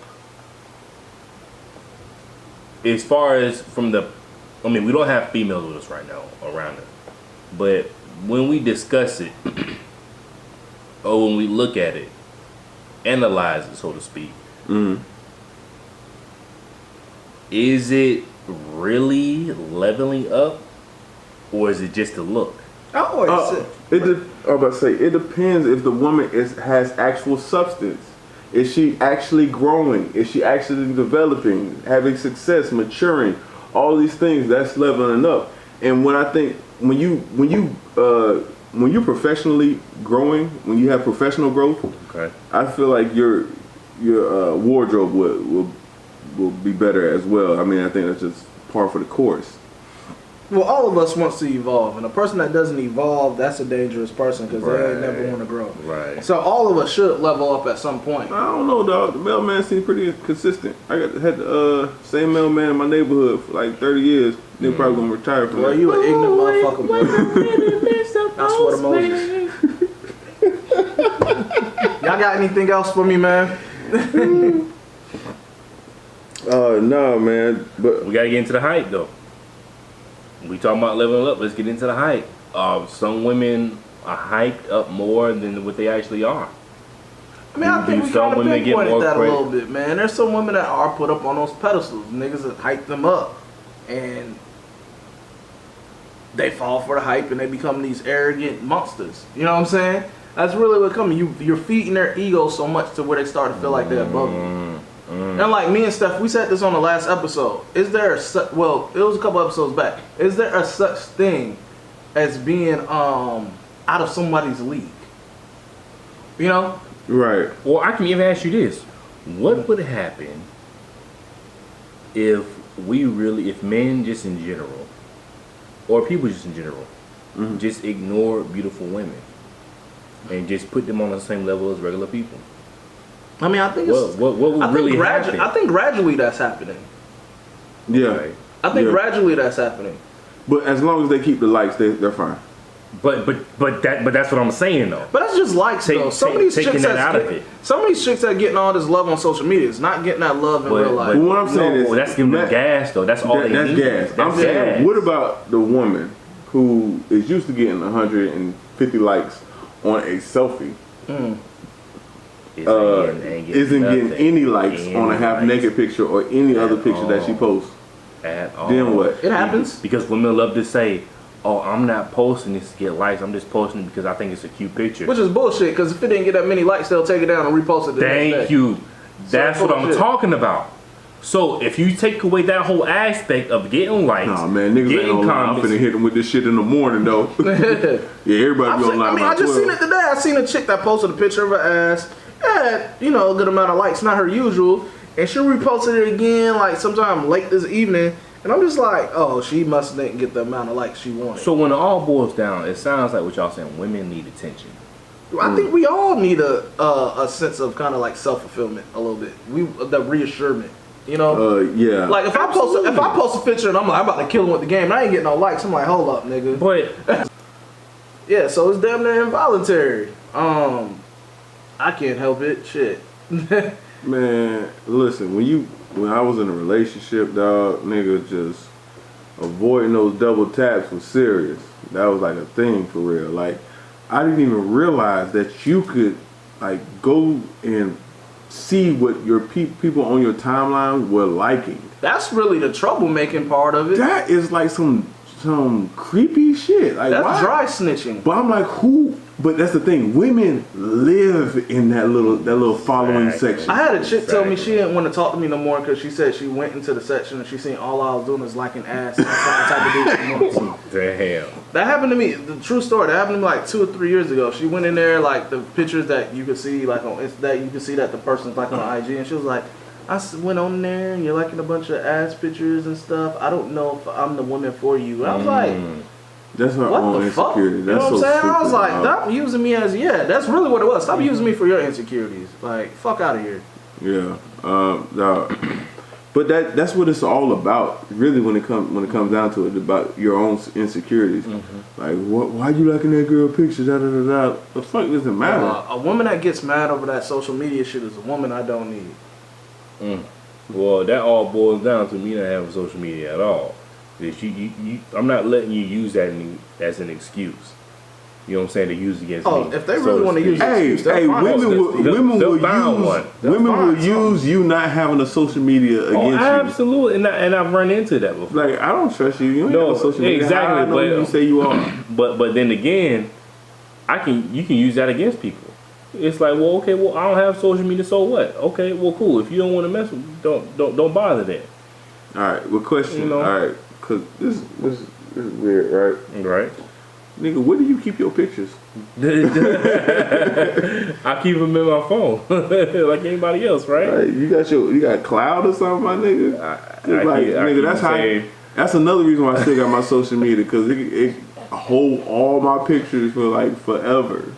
as far as we don't have females with us right now around it. But when we discuss it, or when we look at it, analyze it, so to speak, is it really leveling up? Or is it just a look? I'm about to say, it depends if the woman has actual substance. Is she actually growing? Is she actually developing, having success, maturing? All these things, that's leveling up. And when I think when you're professionally growing, when you have professional growth, Okay. I feel like your wardrobe will be better as well. I mean, I think that's just par for the course. Well, all of us wants to evolve, and a person that doesn't evolve, that's a dangerous person because they ain't never want to grow. Right. So all of us should level up at some point. I don't know, dog. The mailman seems pretty consistent. I had the same mailman in my neighborhood for like 30 years. They're probably gonna retire from Well, that. you an ignorant motherfucker, bro. That's what Moses. Y'all got anything else for me, man? No, man. But We gotta get into the hype though. We talking about leveling up. Let's get into the hype. Some women are hyped up more than what they actually are. I mean, I think we Some kind of women get pinpointed more that a credit. little bit, man. There's some women that are put up on those pedestals. Niggas that hype them up. And they fall for the hype and they become these arrogant monsters. You know what I'm saying? That's really what coming. You're feeding their ego so much to where they start to feel like they're above you. And like me and Steph, we said this on the last episode. Is there well, it was a couple episodes back. Is there a such thing as being out of somebody's league? You know? right. Well, I can even ask you this: what would happen if if men just in general, or people just in general, just ignore beautiful women and just put them on the same level as regular people? I mean, I think it's. What would really happen? I think gradually that's happening. Yeah. Okay. I think Yeah. gradually that's happening. But as long as they keep the likes, they're fine. But that's what I'm saying though. But that's just likes, though. Some of these taking chicks that out of it. Some of these chicks that getting all this love on social media is not getting that love in real life. But what I'm saying is that's giving them that- gas though. That's all they That's need. gas. I'm That's saying, gas. what about the woman who is used to getting 150 likes on a selfie? Isn't getting any likes on a half naked picture or any other picture that she posts. At all. Then what? It happens. Because women love to say, "Oh, I'm not posting this to get likes. I'm just posting it because I think it's a cute picture." Which is bullshit, because if it didn't get that many likes, they'll take it down and repost it the next Thank day. you. That's what I'm bullshit. talking about. So if you take away that whole aspect of getting likes, Nah, man, niggas ain't getting gonna lie. I'm comments, finna hit them with this shit in the morning, though. Yeah, everybody be online I about just 12. seen it today. I seen a chick that posted a picture of her ass. Had, a good amount of likes, not her usual. And she reposted it again, like sometime late this evening. And I'm just like, oh, she must didn't get the amount of likes she wanted. So when it all boils down, it sounds like what y'all saying. Women need attention. I think we all need a sense of kind of like self-fulfillment a little bit. The reassurance, Yeah. Like if I post a picture and I'm like, I'm about to kill him with the game and I ain't getting no likes, I'm like, hold up, nigga. But Yeah, so it's damn near involuntary. I can't help it. Shit. Man, listen, when I was in a relationship, dog, niggas just avoiding those double taps was serious. That was like a thing for real. Like, I didn't even realize that you could like go and see what your people on your timeline were liking. That's really the troublemaking part of it. That is like some creepy shit. Like, That's why? dry snitching. But I'm like, who? But that's the thing. Women live in that little following section. I had a chick tell me she didn't want to talk to me no more because she said she went into the section and she seen all I was doing is liking ass. And that's not the type of dude she wants. damn. That happened to me. The true story. That happened to me like 2 or 3 years ago. She went in there, like the pictures that you could see, like that you could see that the person's like on IG, and she was like, went on there and you're liking a bunch of ass pictures and stuff. I don't know if I'm the woman for you. And I was like, That's her what own the fuck? insecurity. You That's know what I'm so saying? I was stupid, like, dog. stop using me as, that's really what it was. Stop using me for your insecurities. Like, fuck out of here. Yeah. Dog. But that's what it's all about, really. When it comes down to it, about your own insecurities. Like, why you liking that girl picture? Da da da da. The fuck doesn't matter. A woman that gets mad over that social media shit is a woman I don't need. Well, that all boils down to me not having social media at all. That I'm not letting you use that as an excuse. You know what I'm saying? To use against me. Oh, if they really want to use Hey, it, they'll find women us. will find use you not having a social media against you. Absolutely, and I've run into that before. Like, I don't trust you. You ain't No, got social media. exactly, How I know but- who you say you are. But then again, you can use that against people. It's like, well, okay, well, I don't have social media, so what? Okay, well, cool. If you don't want to mess with me, don't bother that. All right. Well, question. You know? All right, because this This is weird, right? Right. Nigga, where do you keep your pictures? I keep them in my phone like anybody else, right? Like, you got cloud or something, my nigga? That's another reason why I still got my social media, because it hold all my pictures for like forever.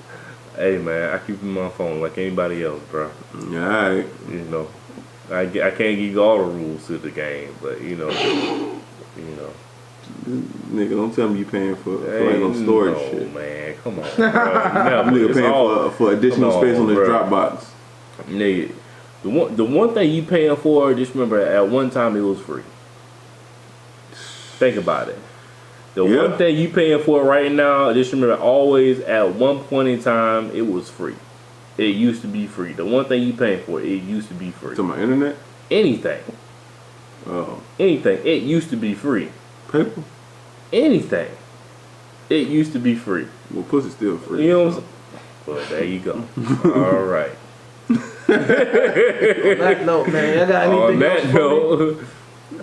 Hey man, I keep them in my phone like anybody else, bro. Alright. You know, I can't give you all the rules to the game, but you know. Nigga, don't tell me you paying for like no storage shit. Man, come on. Nigga paying for additional space on this Dropbox. Nigga, the one thing you paying for, just remember at one time it was free. Think about it. The one thing you paying for right now, just remember always at one point in time it was free. It used to be free. The one thing you paying for, it used to be free. To my internet? Anything. Oh. Anything. It used to be free. Paper? Anything. It used to be free. Well, pussy's still free. You know what I'm saying? Well, there you go. All right. On that note, man, y'all got anything else for me?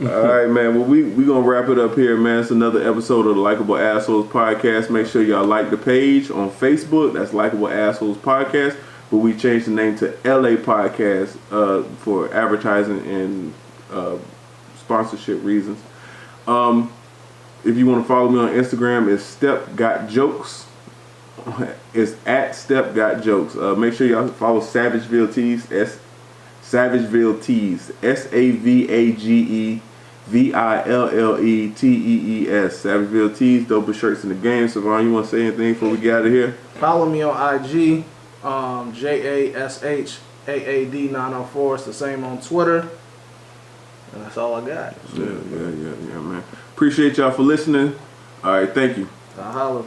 All right, man. Well, we gonna wrap it up here, man. It's another episode of the Likeable Assholes Podcast. Make sure y'all like the page on Facebook. That's Likeable Assholes Podcast. But we changed the name to LA Podcast for advertising and sponsorship reasons. If you want to follow me on Instagram, it's Step Got Jokes. It's at Step Got Jokes. Make sure y'all follow Savageville Tees. Savageville Tees. SAVAGEVILLETEES. Savageville Tees. Dopest shirts in the game. Savon, you want to say anything before we get out of here? Follow me on IG. JASHAAD904. It's the same on Twitter. And that's all I got. Yeah, man. Appreciate y'all for listening. All right, thank you. I'll holler.